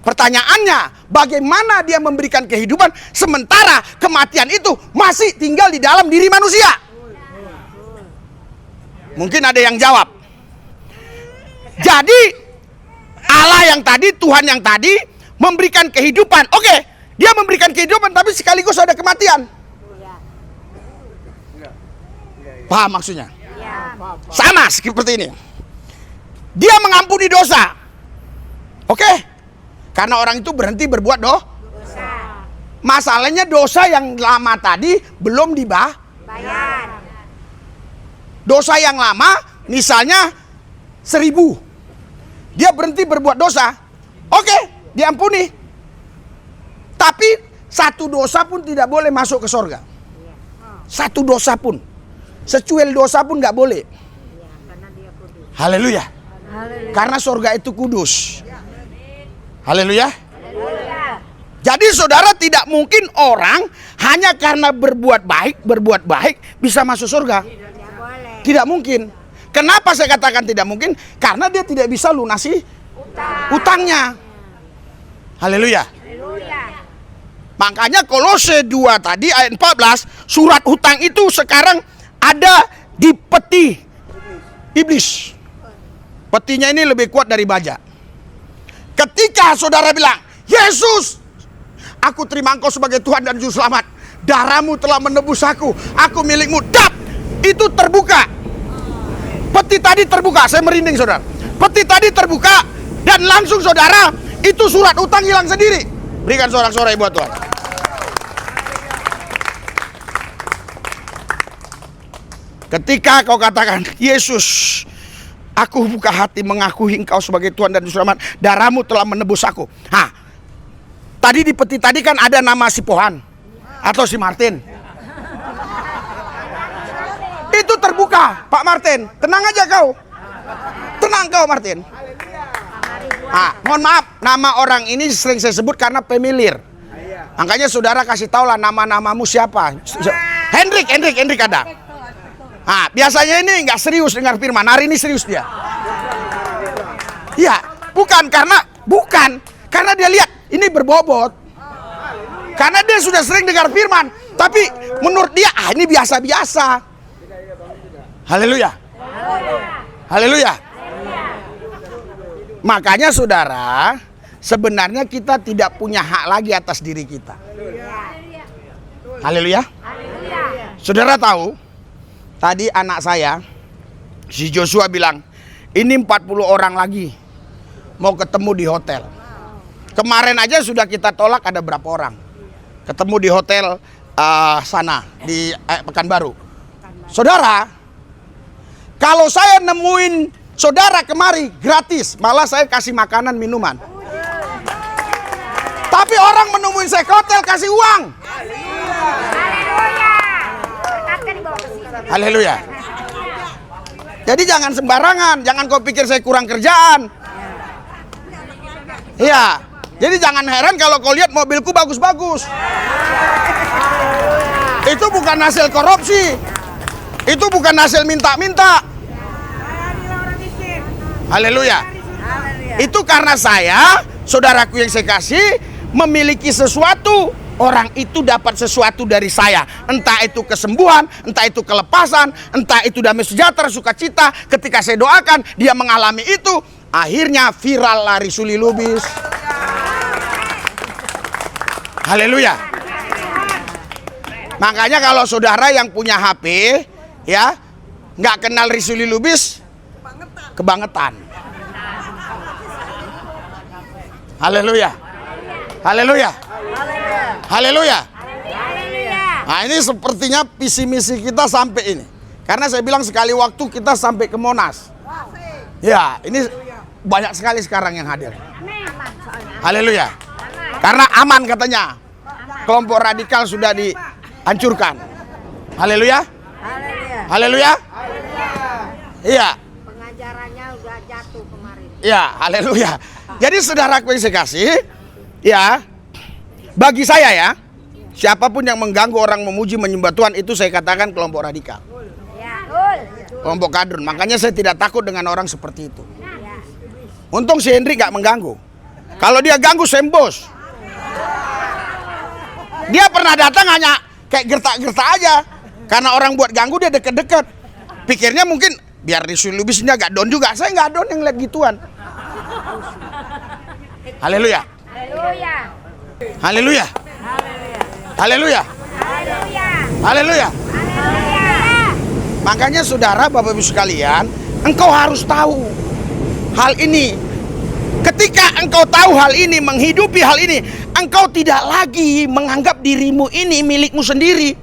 Pertanyaannya, bagaimana dia memberikan kehidupan sementara kematian itu masih tinggal di dalam diri manusia? Mungkin ada yang jawab. Jadi Allah yang tadi, Tuhan yang tadi memberikan kehidupan. Oke, dia memberikan kehidupan tapi sekaligus ada kematian. Paham maksudnya? Sama seperti ini. Dia mengampuni dosa. Oke? Karena orang itu berhenti berbuat dosa. Masalahnya dosa yang lama tadi belum dibayar. Dosa yang lama misalnya 1000. Dia berhenti berbuat dosa. Oke, diampuni. Tapi satu dosa pun tidak boleh masuk ke sorga. Satu dosa pun, secuil dosa pun nggak boleh. Haleluya. Karena surga itu kudus. Haleluya. Jadi saudara, tidak mungkin orang hanya karena berbuat baik bisa masuk surga. Tidak mungkin. Kenapa saya katakan tidak mungkin? Karena dia tidak bisa lunasi utangnya. Haleluya. Makanya Kolose 2 tadi ayat 14, surat hutang itu sekarang ada di peti iblis. Petinya ini lebih kuat dari baja. Ketika saudara bilang, Yesus, aku terima Engkau sebagai Tuhan dan Juru Selamat. Darahmu telah menebus aku milikmu. Dap, itu terbuka. Peti tadi terbuka, saya merinding saudara. Peti tadi terbuka dan langsung saudara, itu surat hutang hilang sendiri. Berikan sorak-sorai buat Tuhan. Ketika kau katakan, Yesus, aku buka hati mengakui Engkau sebagai Tuhan dan Juru Selamat. Darahmu telah menebus aku. Tadi di peti tadi kan ada nama si Pohan atau si Martin. Itu terbuka, Pak Martin. Tenang aja kau. Tenang kau, Martin. Mohon maaf, nama orang ini sering saya sebut karena familiar. Makanya saudara kasih tahu lah nama-namamu siapa. Hendrik ada. Biasanya ini nggak serius dengar firman. Hari ini serius dia. Iya, bukan karena dia lihat ini berbobot. Karena dia sudah sering dengar firman, tapi menurut dia ini biasa-biasa. Haleluya. Haleluya. Makanya saudara, sebenarnya kita tidak punya hak lagi atas diri kita. Haleluya. Saudara tahu, tadi anak saya, si Joshua bilang, ini 40 orang lagi mau ketemu di hotel. Kemarin aja sudah kita tolak ada berapa orang. Ketemu di hotel sana, di Pekanbaru. Saudara, kalau saya nemuin saudara kemari gratis, malah saya kasih makanan, minuman. Tapi orang menemuin saya ke hotel kasih uang. Haleluya. Jadi jangan sembarangan, jangan kau pikir saya kurang kerjaan. Iya, jadi jangan heran kalau kau lihat mobilku bagus-bagus. Itu bukan hasil korupsi. Itu bukan hasil minta-minta. Haleluya. Itu karena saya, saudaraku yang saya kasih, memiliki sesuatu. Orang itu dapat sesuatu dari saya. Entah itu kesembuhan, entah itu kelepasan, entah itu damai sejahtera, sukacita. Ketika saya doakan, dia mengalami itu. Akhirnya viral lari suli lubis. Haleluya. Makanya kalau saudara yang punya HP, ya, nggak kenal risuli lubis, kebangetan. Haleluya. Haleluya. Haleluya. Nah, ini sepertinya visi misi kita sampai ini. Karena saya bilang sekali waktu kita sampai ke Monas. Ya, ini banyak sekali sekarang yang hadir. Haleluya. Karena aman katanya. Kelompok radikal sudah dihancurkan. Haleluya. Haleluya. Iya. Pengajarannya udah jatuh kemarin. Ya, haleluya. Jadi saudaraku yang saya kasih, ya, bagi saya ya, siapapun yang mengganggu orang memuji menyembah Tuhan itu saya katakan kelompok radikal. Ya, Kelompok kadrun. Makanya saya tidak takut dengan orang seperti itu. Untung si Hendrik gak mengganggu. Kalau dia ganggu sembos. Dia pernah datang hanya kayak gertak-gertak aja. Karena orang buat ganggu dia deket-deket. Pikirnya mungkin biar risui lubisnya gak down juga. Saya gak down yang lihat gituan. Haleluya. haleluya. Haleluya. Haleluya. Haleluya. Haleluya. Haleluya. Makanya saudara, Bapak Ibu sekalian, engkau harus tahu hal ini. Ketika engkau tahu hal ini, menghidupi hal ini, engkau tidak lagi menganggap dirimu ini milikmu sendiri.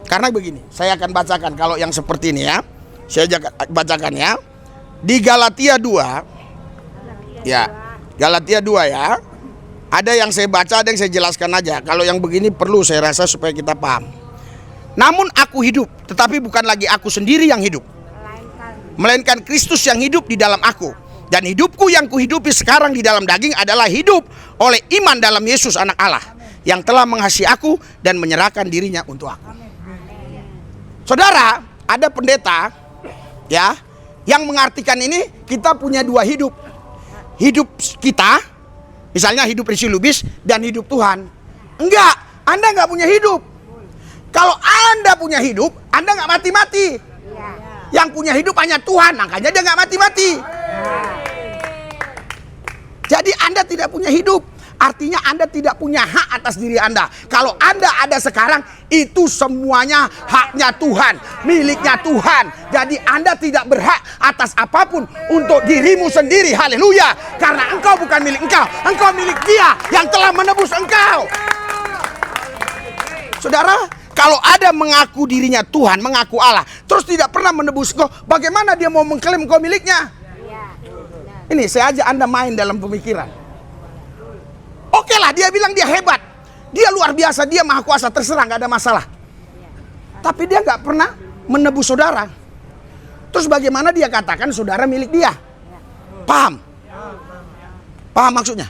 Karena begini, saya akan bacakan kalau yang seperti ini ya. Saya bacakan ya. Di Galatia 2, ya, Galatia 2 ya, Ada yang saya baca, ada yang saya jelaskan aja. Kalau yang begini perlu saya rasa supaya kita paham. Namun aku hidup, tetapi bukan lagi aku sendiri yang hidup, melainkan Kristus yang hidup di dalam aku. Dan hidupku yang kuhidupi sekarang di dalam daging adalah hidup oleh iman dalam Yesus anak Allah, yang telah mengasihi aku dan menyerahkan dirinya untuk aku. Saudara, ada pendeta ya yang mengartikan ini kita punya dua hidup. Hidup kita, misalnya hidup Risi Lubis, dan hidup Tuhan. Enggak, Anda nggak punya hidup. Kalau Anda punya hidup, Anda nggak mati-mati. Yang punya hidup hanya Tuhan, makanya dia nggak mati-mati. Jadi Anda tidak punya hidup, artinya Anda tidak punya hak atas diri Anda. Kalau Anda ada sekarang, itu semuanya haknya Tuhan, miliknya Tuhan. Jadi Anda tidak berhak atas apapun untuk dirimu sendiri. Haleluya. Karena engkau bukan milik engkau milik Dia yang telah menebus engkau. Saudara, kalau ada mengaku dirinya Tuhan, mengaku Allah, terus tidak pernah menebus engkau, bagaimana dia mau mengklaim engkau miliknya? Ini saya ajak Anda main dalam pemikiran. Oke lah, dia bilang dia hebat, dia luar biasa, dia maha kuasa, terserah, nggak ada masalah. Tapi dia nggak pernah menebus saudara. Terus bagaimana dia katakan saudara milik dia? Paham? Paham maksudnya?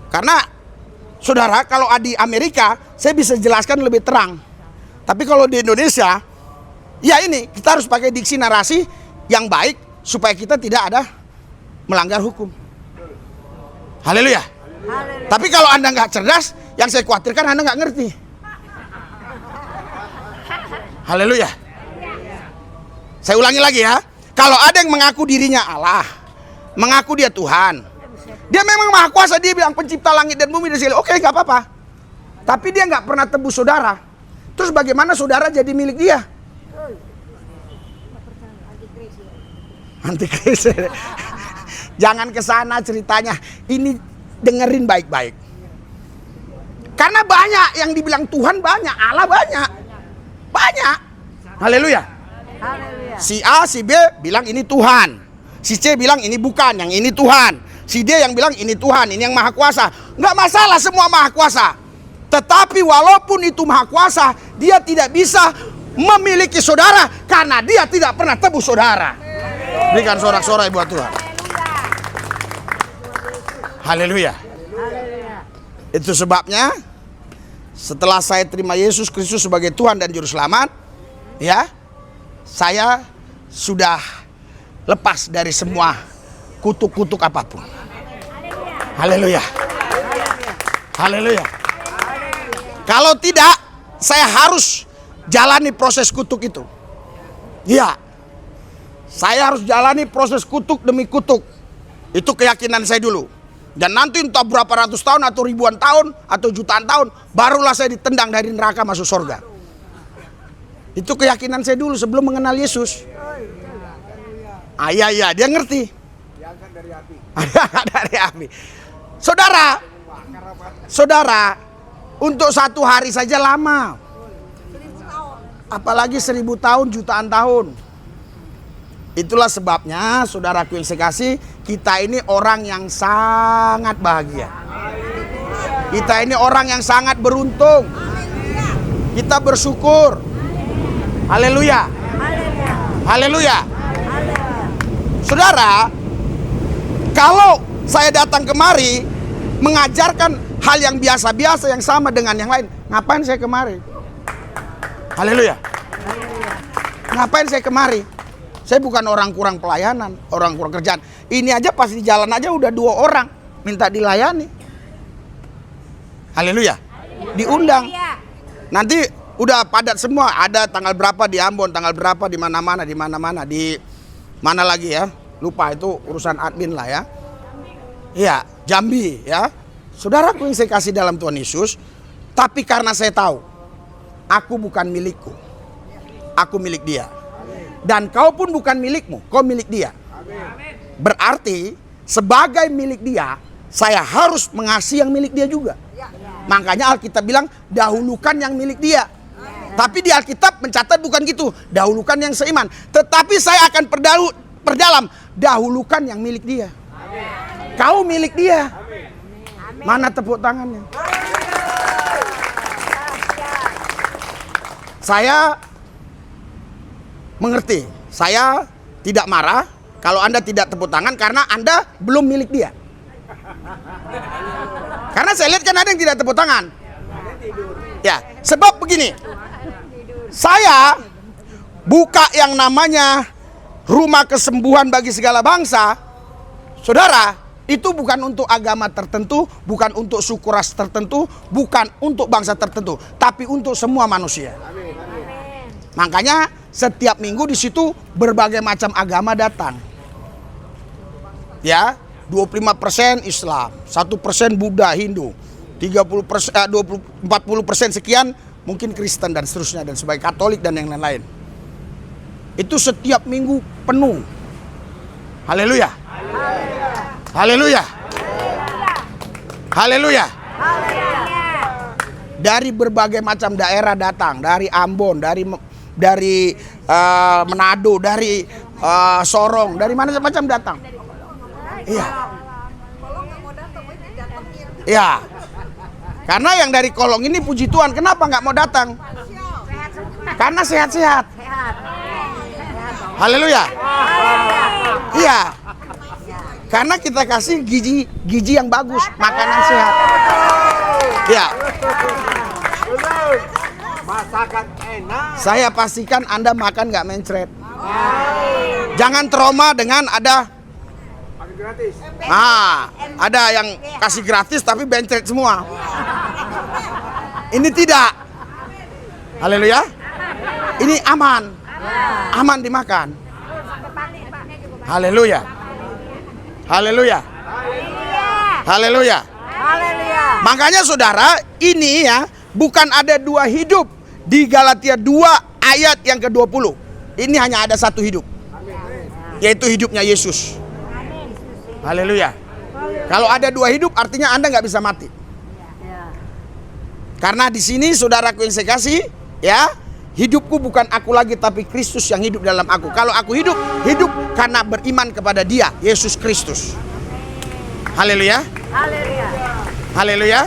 Karena saudara, kalau di Amerika saya bisa jelaskan lebih terang. Tapi kalau di Indonesia, ya ini kita harus pakai diksi narasi yang baik supaya kita tidak ada melanggar hukum. Haleluya. Tapi kalau Anda nggak cerdas, yang saya khawatirkan Anda nggak ngerti. Haleluya. Saya ulangi lagi ya. Kalau ada yang mengaku dirinya Allah, mengaku dia Tuhan, dia memang maha kuasa, dia bilang pencipta langit dan bumi dan segala. Oke, nggak apa-apa. Tapi dia nggak pernah tebus saudara. Terus bagaimana saudara jadi milik dia? Antikris. Jangan ke sana ceritanya. Ini dengerin baik-baik. Karena banyak yang dibilang Tuhan, banyak, Allah banyak. Banyak. Haleluya. Si A, si B bilang ini Tuhan. Si C bilang ini bukan, yang ini Tuhan. Si D yang bilang ini Tuhan, ini yang maha kuasa. Nggak masalah, semua maha kuasa. Tetapi walaupun itu maha kuasa, dia tidak bisa memiliki saudara karena dia tidak pernah tebus saudara. Berikan sorak-sorai buat Tuhan. Haleluya. Itu sebabnya setelah saya terima Yesus Kristus sebagai Tuhan dan Juru Selamat, ya, saya sudah lepas dari semua kutuk-kutuk apapun. Haleluya. Haleluya. Kalau tidak, saya harus jalani proses kutuk itu. Iya. Saya harus jalani proses kutuk demi kutuk. Itu keyakinan saya dulu. Dan nanti entah berapa ratus tahun atau ribuan tahun atau jutaan tahun, barulah saya ditendang dari neraka masuk surga. Itu keyakinan saya dulu sebelum mengenal Yesus. Iya, dia ngerti. Diangkat dari api. Dari api. Saudara, untuk satu hari saja lama. Apalagi 1000 tahun, jutaan tahun. Itulah sebabnya, saudaraku yang saya kasih, kita ini orang yang sangat bahagia. Kita ini orang yang sangat beruntung. Kita bersyukur. Haleluya. Haleluya. Saudara, kalau saya datang kemari mengajarkan hal yang biasa-biasa yang sama dengan yang lain, ngapain saya kemari? Haleluya. Ngapain saya kemari? Saya bukan orang kurang pelayanan, orang kurang kerjaan. Ini aja pas di jalan aja udah 2 orang minta dilayani. Haleluya. Diundang. Nanti udah padat semua. Ada tanggal berapa di Ambon, tanggal berapa di mana-mana, di mana-mana, di mana lagi ya? Lupa, itu urusan admin lah ya. Iya, Jambi ya. Saudaraku yang saya kasih dalam Tuhan Yesus, tapi karena saya tahu aku bukan milikku. Aku milik Dia. Dan kau pun bukan milikmu, kau milik Dia. Berarti sebagai milik Dia, saya harus mengasihi yang milik Dia juga. Makanya Alkitab bilang dahulukan yang milik Dia. Tapi di Alkitab mencatat bukan gitu, dahulukan yang seiman. Tetapi saya akan perdalam, dahulukan yang milik Dia. Kau milik dia. Mana tepuk tangannya? Saya mengerti. Saya tidak marah kalau Anda tidak tepuk tangan karena Anda belum milik dia. Karena saya lihat kan ada yang tidak tepuk tangan. Ya, sebab begini. Saya buka yang namanya rumah kesembuhan bagi segala bangsa. Saudara, itu bukan untuk agama tertentu, bukan untuk suku ras tertentu, bukan untuk bangsa tertentu, tapi untuk semua manusia. Makanya setiap minggu di situ berbagai macam agama datang. Ya, 25% Islam, 1% Buddha, Hindu, 30%, 40% sekian mungkin Kristen dan seterusnya dan sebagainya, Katolik dan yang lain-lain. Itu setiap minggu penuh. Haleluya. Haleluya. Haleluya. Dari berbagai macam daerah datang, dari Ambon, dari Manado, dari Sorong, dari mana macam datang. Iya. Iya. Karena yang dari Kolong ini puji Tuhan, kenapa nggak mau datang? Karena sehat-sehat. Haleluya. Iya. Karena kita kasih gizi yang bagus, makanan sehat. Ya. Masakan enak. Saya pastikan Anda makan nggak mencret. Jangan trauma dengan ada Makan gratis. ada yang kasih gratis tapi mencret semua. Ini tidak. Haleluya. Ini aman. Aman dimakan. Haleluya. Haleluya. Haleluya. Makanya saudara, ini ya bukan ada dua hidup. Di Galatia 2 ayat yang ke-20. Ini hanya ada satu hidup. Yaitu hidupnya Yesus. Haleluya. Kalau ada dua hidup artinya Anda nggak bisa mati. Karena di sini saudaraku yang saya kasih, ya, hidupku bukan aku lagi tapi Kristus yang hidup dalam aku. Kalau aku hidup karena beriman kepada Dia, Yesus Kristus. Haleluya. Haleluya.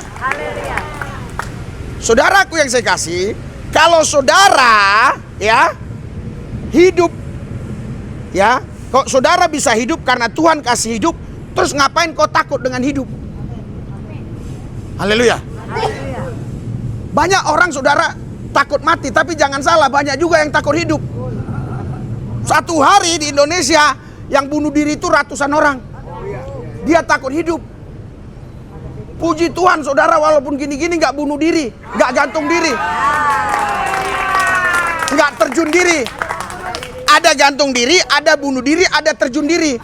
Saudaraku yang saya kasih, kalau saudara ya hidup, ya, kok saudara bisa hidup karena Tuhan kasih hidup, terus ngapain kau takut dengan hidup? Haleluya. Banyak orang saudara takut mati, tapi jangan salah, banyak juga yang takut hidup. Satu hari di Indonesia yang bunuh diri itu ratusan orang. Dia takut hidup. Puji Tuhan saudara, walaupun gini-gini gak bunuh diri, gak gantung diri, gak terjun diri. Ada gantung diri, ada bunuh diri, ada terjun diri.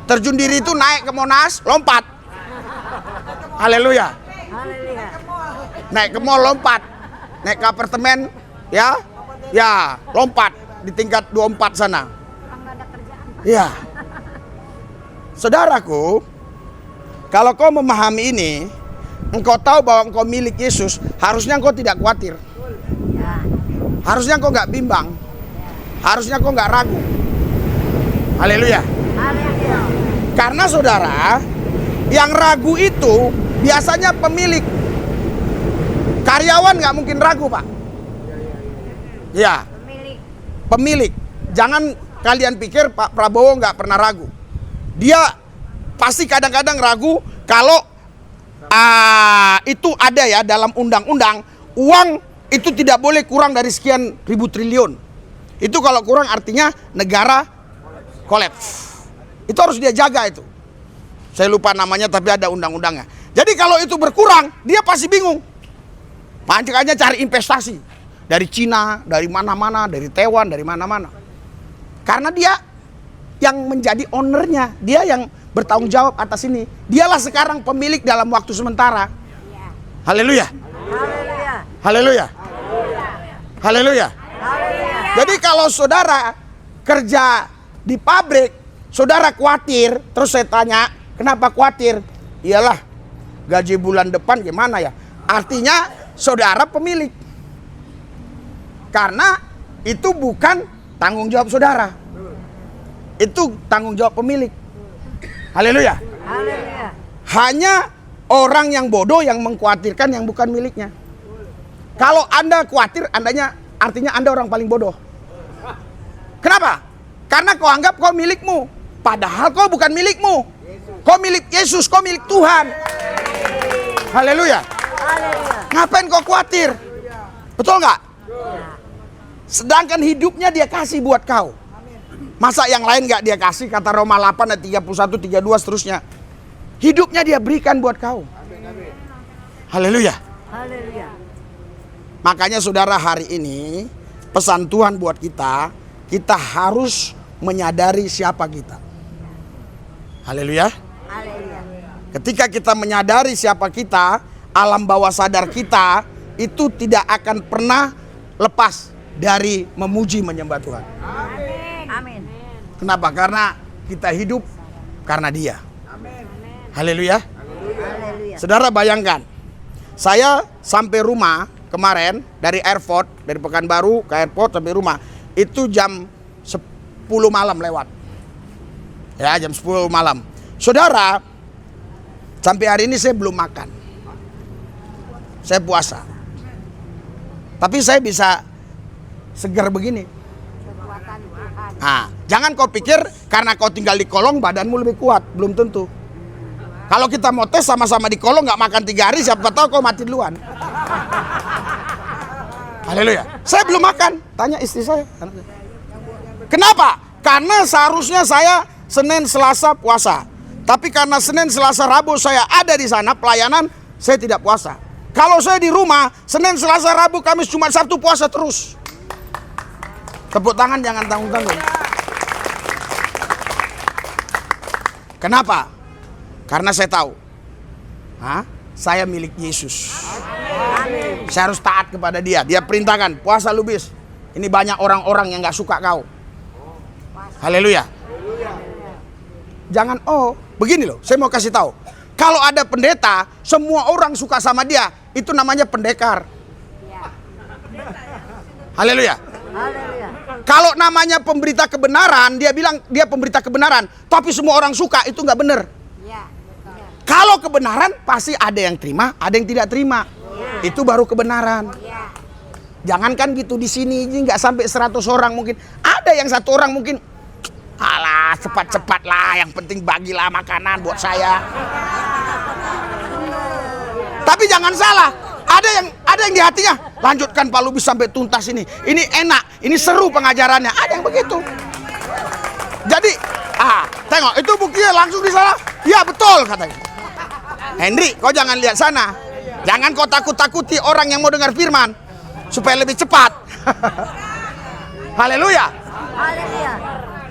Terjun diri itu naik ke Monas, lompat. Haleluya. Naik ke mall, lompat. Naik ke apartemen, ya, lompat di tingkat 24 sana. Ya, saudaraku, kalau kau memahami ini, engkau tahu bahwa engkau milik Yesus, harusnya engkau tidak khawatir. Harusnya engkau nggak bimbang. Harusnya engkau nggak ragu. Haleluya. Karena saudara, yang ragu itu biasanya pemilik. Karyawan nggak mungkin ragu, Pak. Ya, pemilik. Jangan kalian pikir Pak Prabowo nggak pernah ragu. Dia pasti kadang-kadang ragu kalau itu ada ya dalam undang-undang, uang itu tidak boleh kurang dari sekian ribu triliun. Itu kalau kurang artinya negara kolaps. Itu harus dia jaga itu. Saya lupa namanya tapi ada undang-undangnya. Jadi kalau itu berkurang, dia pasti bingung. Makanya cari investasi dari Cina, dari mana-mana, dari Taiwan, dari mana-mana. Karena dia yang menjadi ownernya, dia yang bertanggung jawab atas ini. Dialah sekarang pemilik dalam waktu sementara. Haleluya. Haleluya. Haleluya. Jadi kalau saudara kerja di pabrik, saudara khawatir, terus saya tanya, kenapa khawatir? Iyalah, gaji bulan depan gimana ya? Artinya saudara pemilik. Karena itu bukan tanggung jawab saudara. Itu tanggung jawab pemilik. Haleluya. Haleluya. Hanya orang yang bodoh yang mengkhawatirkan yang bukan miliknya. Kalau Anda khawatir, artinya Anda orang paling bodoh. Kenapa? Karena kau anggap kau milikmu, padahal kau bukan milikmu. Kau milik Yesus, kau milik Tuhan. Haleluya. Ngapain kau khawatir? Betul nggak? Sedangkan hidupnya dia kasih buat kau. Masa yang lain nggak dia kasih? Kata Roma 8 ayat 31, 32 seterusnya. Hidupnya dia berikan buat kau. Haleluya. Haleluya. Makanya saudara, hari ini pesan Tuhan buat kita, kita harus menyadari siapa kita. Haleluya. Haleluya. Ketika kita menyadari siapa kita, alam bawah sadar kita itu tidak akan pernah lepas dari memuji menyembah Tuhan. Amin. Kenapa? Karena kita hidup karena Dia. Haleluya. Haleluya. Saudara bayangkan, saya sampai rumah kemarin dari airport, dari Pekanbaru ke airport sampai rumah itu jam 10 malam lewat. Ya, jam 10 malam. Saudara, sampai hari ini saya belum makan. Saya puasa. Tapi saya bisa segar begini. Kekuatan Tuhan. Nah, jangan kau pikir karena kau tinggal di kolong badanmu lebih kuat, belum tentu. Kalau kita mau tes sama-sama di kolong nggak makan 3 hari, siapa tahu kau mati duluan. Haleluya. Saya belum makan, tanya istri saya. Kenapa? Karena seharusnya saya Senin Selasa puasa. Tapi karena Senin Selasa Rabu saya ada di sana pelayanan, saya tidak puasa. Kalau saya di rumah, Senin Selasa Rabu Kamis Jumat Sabtu puasa terus. Tepuk tangan jangan tanggung-tanggung. Kenapa? Karena saya tahu, saya milik Yesus. Saya harus taat kepada Dia. Dia perintahkan puasa lu bis. Ini banyak orang-orang yang gak suka kau. Haleluya. Jangan begini loh. Saya mau kasih tahu. Kalau ada pendeta, semua orang suka sama dia. Itu namanya pendekar. Haleluya. Haleluya. Kalau namanya pemberita kebenaran, dia bilang dia pemberita kebenaran, tapi semua orang suka, itu nggak benar. Ya. Kalau kebenaran pasti ada yang terima, ada yang tidak terima. Itu baru kebenaran. Ya. Jangankan gitu di sini nggak sampai 100 orang mungkin. Ada yang 1 orang mungkin, alah cepat-cepat lah, yang penting bagilah makanan buat saya. Tapi jangan salah, ada yang di hatinya, lanjutkan Pak Lubis sampai tuntas ini. Ini enak, ini seru pengajarannya. Ada yang begitu. Jadi, tengok itu buktinya langsung di sana. Ya betul katanya. Henry, kau jangan lihat sana. Jangan kau takut-takuti orang yang mau dengar firman supaya lebih cepat. Haleluya. Haleluya.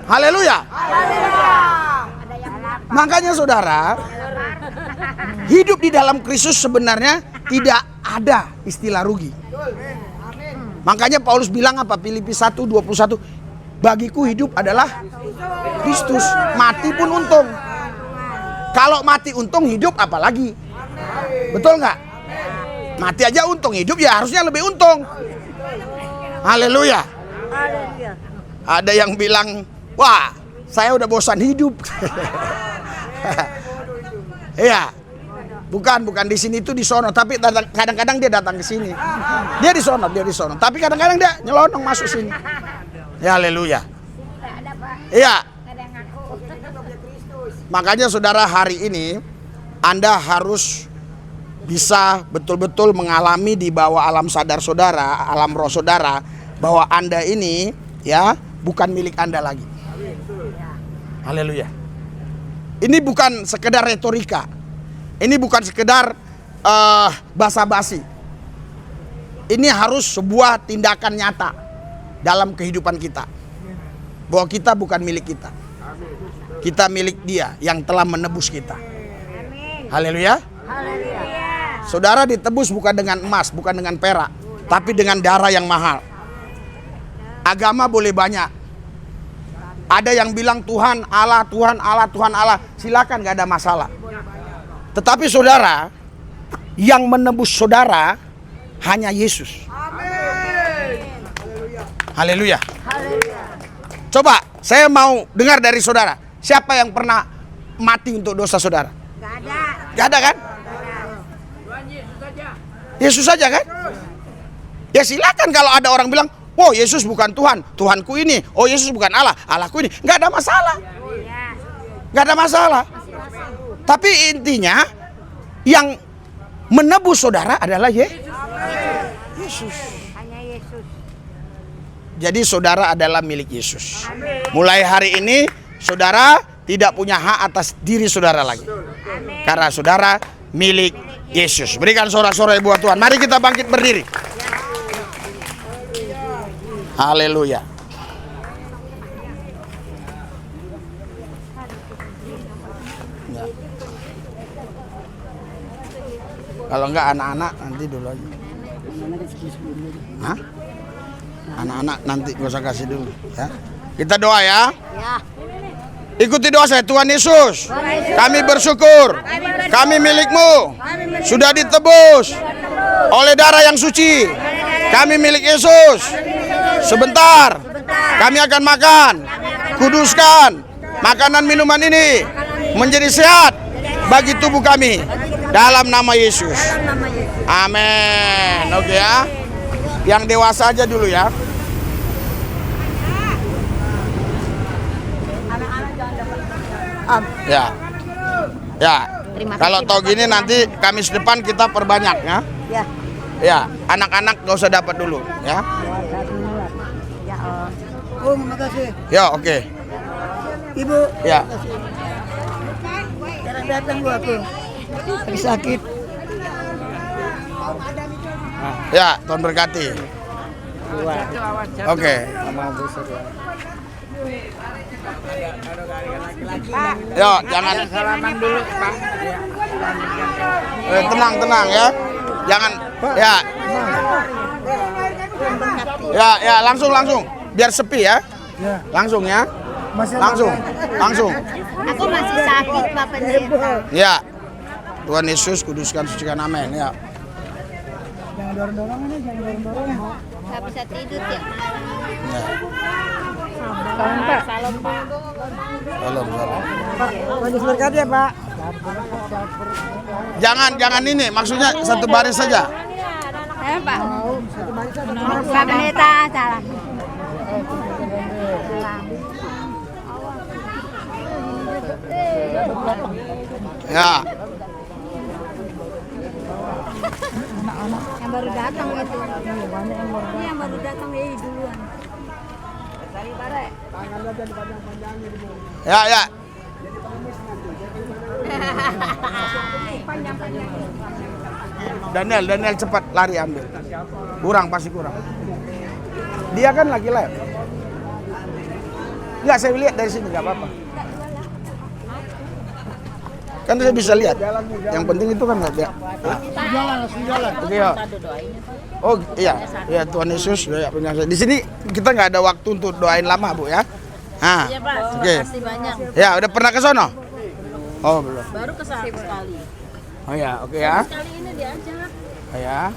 Haleluya. Haleluya. Makanya saudara, hidup di dalam Kristus sebenarnya tidak ada istilah rugi. Makanya Paulus bilang apa? Filipi 1:21, bagiku hidup adalah Kristus, mati pun untung. Kalau mati untung, hidup apalagi? Betul nggak? Mati aja untung, hidup ya harusnya lebih untung. Haleluya. Haleluya. Ada yang bilang, wah saya udah bosan hidup. Iya. Bukan di sini itu di sono, tapi kadang-kadang dia datang ke sini. Dia di sono. Tapi kadang-kadang dia nyelonong masuk sini. Ya haleluya. Iya. Makanya saudara, hari ini Anda harus bisa betul-betul mengalami di bawah alam sadar saudara, alam roh saudara, bahwa Anda ini ya bukan milik Anda lagi. Haleluya. Ini bukan sekedar retorika. Ini bukan sekedar basa-basi. Ini harus sebuah tindakan nyata dalam kehidupan kita. Bahwa kita bukan milik kita. Kita milik Dia yang telah menebus kita. Haleluya. Haleluya. Saudara ditebus bukan dengan emas, bukan dengan perak, tapi dengan darah yang mahal. Agama boleh banyak. Ada yang bilang Tuhan Allah, Tuhan Allah, Tuhan Allah. Silakan, gak ada masalah. Tetapi saudara, yang menebus saudara hanya Yesus. Haleluya. Haleluya. Coba saya mau dengar dari saudara, siapa yang pernah mati untuk dosa saudara? Nggak ada. Gak ada kan? Yesus saja kan? Ya silakan kalau ada orang bilang, oh Yesus bukan Tuhan, Tuhanku ini. Oh Yesus bukan Allah, Allahku ini. Gak ada masalah. Gak ada masalah. Tapi intinya yang menebus saudara adalah Yesus. Hanya Yesus. Jadi saudara adalah milik Yesus. Mulai hari ini saudara tidak punya hak atas diri saudara lagi. Karena saudara milik Yesus. Berikan sorak-sorai buat Tuhan. Mari kita bangkit berdiri. Haleluya. Ya. Kalau enggak anak-anak nanti dulu aja. Hah? Anak-anak nanti gak usah kasih dulu ya. Kita doa ya. Ya. Ikuti doa saya. Tuhan Yesus, kami bersyukur kami milik-Mu, sudah ditebus oleh darah yang suci. Kami milik Yesus. Sebentar kami akan makan. Kuduskan makanan minuman ini menjadi sehat bagi tubuh kami dalam nama Yesus. Amin. Oke ya. Yang dewasa aja dulu ya. Ya. Ya. Kalau tahu gini nanti Kamis depan kita perbanyak ya. Ya. Ya, anak-anak gak usah dapat dulu ya. Ya. Om, makasih. Ya, oke. Ibu, Ya. jarang datang bu aku. Lagi sakit. Ya, Tuhan berkati. Oke. Ya, jangan Salaman dulu, Pak. tenang ya. Jangan ya. Ya, langsung biar sepi ya. Langsung ya. Langsung. Aku masih sakit, Pak Pendeta. Ya. Tuhan Yesus kuduskan sucikan amin ya. Jangan dorong-dorong ini, jangan dorong-dorong. Nggak bisa tidur tiap malam. Ya. Salam, Pak. Tolong. Pak, bagus berkati ya Pak. Jangan ini, maksudnya satu baris saja. Pak. Pak Pendeta, salam. Ya. Yang baru datang itu. Ini yang baru datang duluan. Ya. Daniel cepat lari ambil. Pasti kurang. Dia kan lagi live. Enggak, saya lihat dari sini, enggak apa-apa. Kan saya bisa lihat. Yang penting itu kan enggak dia. Jalan. Oke, ya. Oh iya, Tuhan Yesus ya, di sini kita nggak ada waktu untuk doain lama Bu ya. Nah, Iya Pak, oke. kasih banyak. Ya, udah pernah ke sono? Oh belum. Baru sekali. Oh ya, oke ya. Kali ini diajak. Oh ya,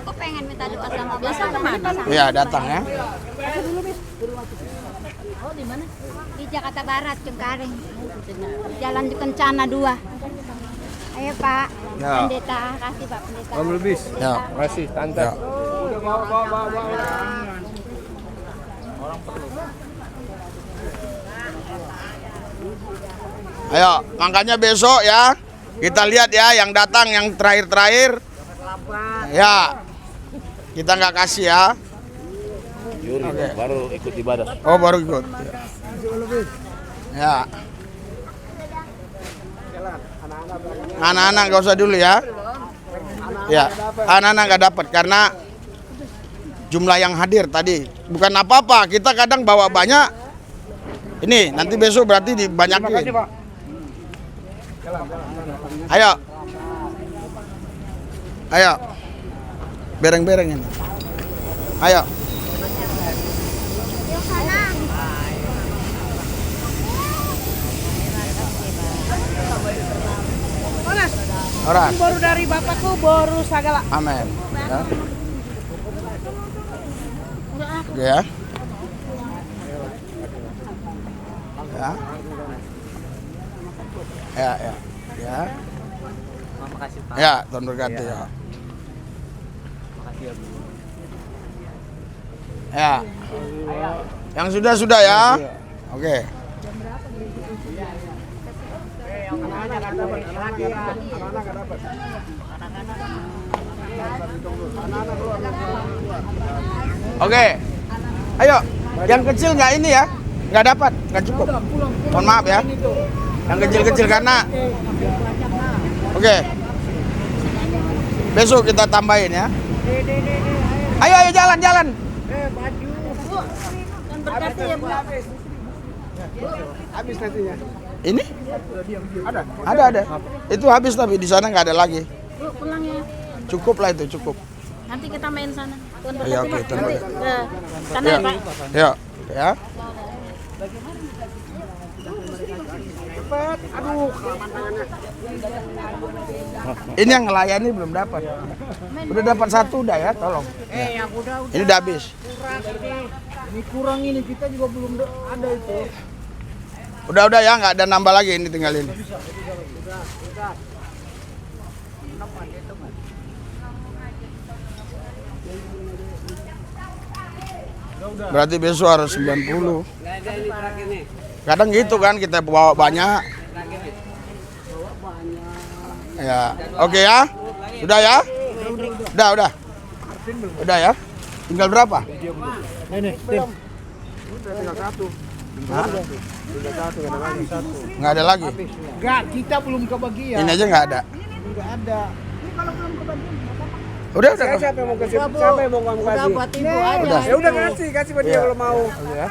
Aku pengen minta doa sama biasa kemana? ya datang ya. Oh di mana? Di Jakarta Barat, Cengkareng. Jalan Kencana 2. Ayo Pak, Ya. Pendeta, kasih Pak Pendeta. Om Lubis. Ya. Makasih, Tante. Ya. Ayo, makanya besok ya kita lihat ya yang datang yang terakhir. Ya, kita nggak kasih ya. Yuri baru ikut ibadah. Oh baru ikut. Ya. Anak-anak nggak usah dulu ya. Ya, anak-anak nggak dapat karena jumlah yang hadir tadi bukan apa-apa. Kita kadang bawa banyak. Ini nanti besok berarti dibanyakin. Ayo. Bereng-bereng ini. Ayo. Orang. Baru dari Bapakku, baru segala. Amin. Ya. Oke ya. Ya. Ya, ya. Ya. Makasih Pak. Ya, Tuhan berkati ya. Makasih ya Bu. Ya. Yang sudah ya. Oke. Oke. Ayo, yang kecil nggak ini ya? Nggak dapat, nggak cukup. Mohon maaf ya. Yang kecil-kecil karena. Oke. Besok kita tambahin ya. Ayo jalan. Habis nantinya. Ini? Ada. Itu habis tapi di sana nggak ada lagi. Bu, pulang ya. Cukup lah itu, cukup. Nanti kita main sana. Tuan Iya, berkati, oke, Pak. Tuan Nanti berkati. ke sana ya, Pak. Ya, ya. Aduh, kelamaan tangannya. Ini yang ngelayani belum dapat. Udah dapat satu udah ya, tolong. Yang udah Ini udah habis. kurang ini. Ini kurang ini, kita juga belum ada itu. Udah ya, nggak ada nambah lagi, ini tinggal ini. Berarti besok harus 90. Nggak ada ini terakhir nih. Kadang gitu kan, kita bawa banyak. Ya, oke ya. Sudah ya? Udah. Udah ya? Tinggal berapa? Ini, Tim. Hah? Nggak ada lagi. Enggak, kita belum kebagian. Ini aja nggak ada. Enggak ada. Udah. Siapa yang mau kasih? Siapa yang mau kasih? Udah buat ibu aja. Udah. Ya udah kasih buat dia kalau mau. Ya.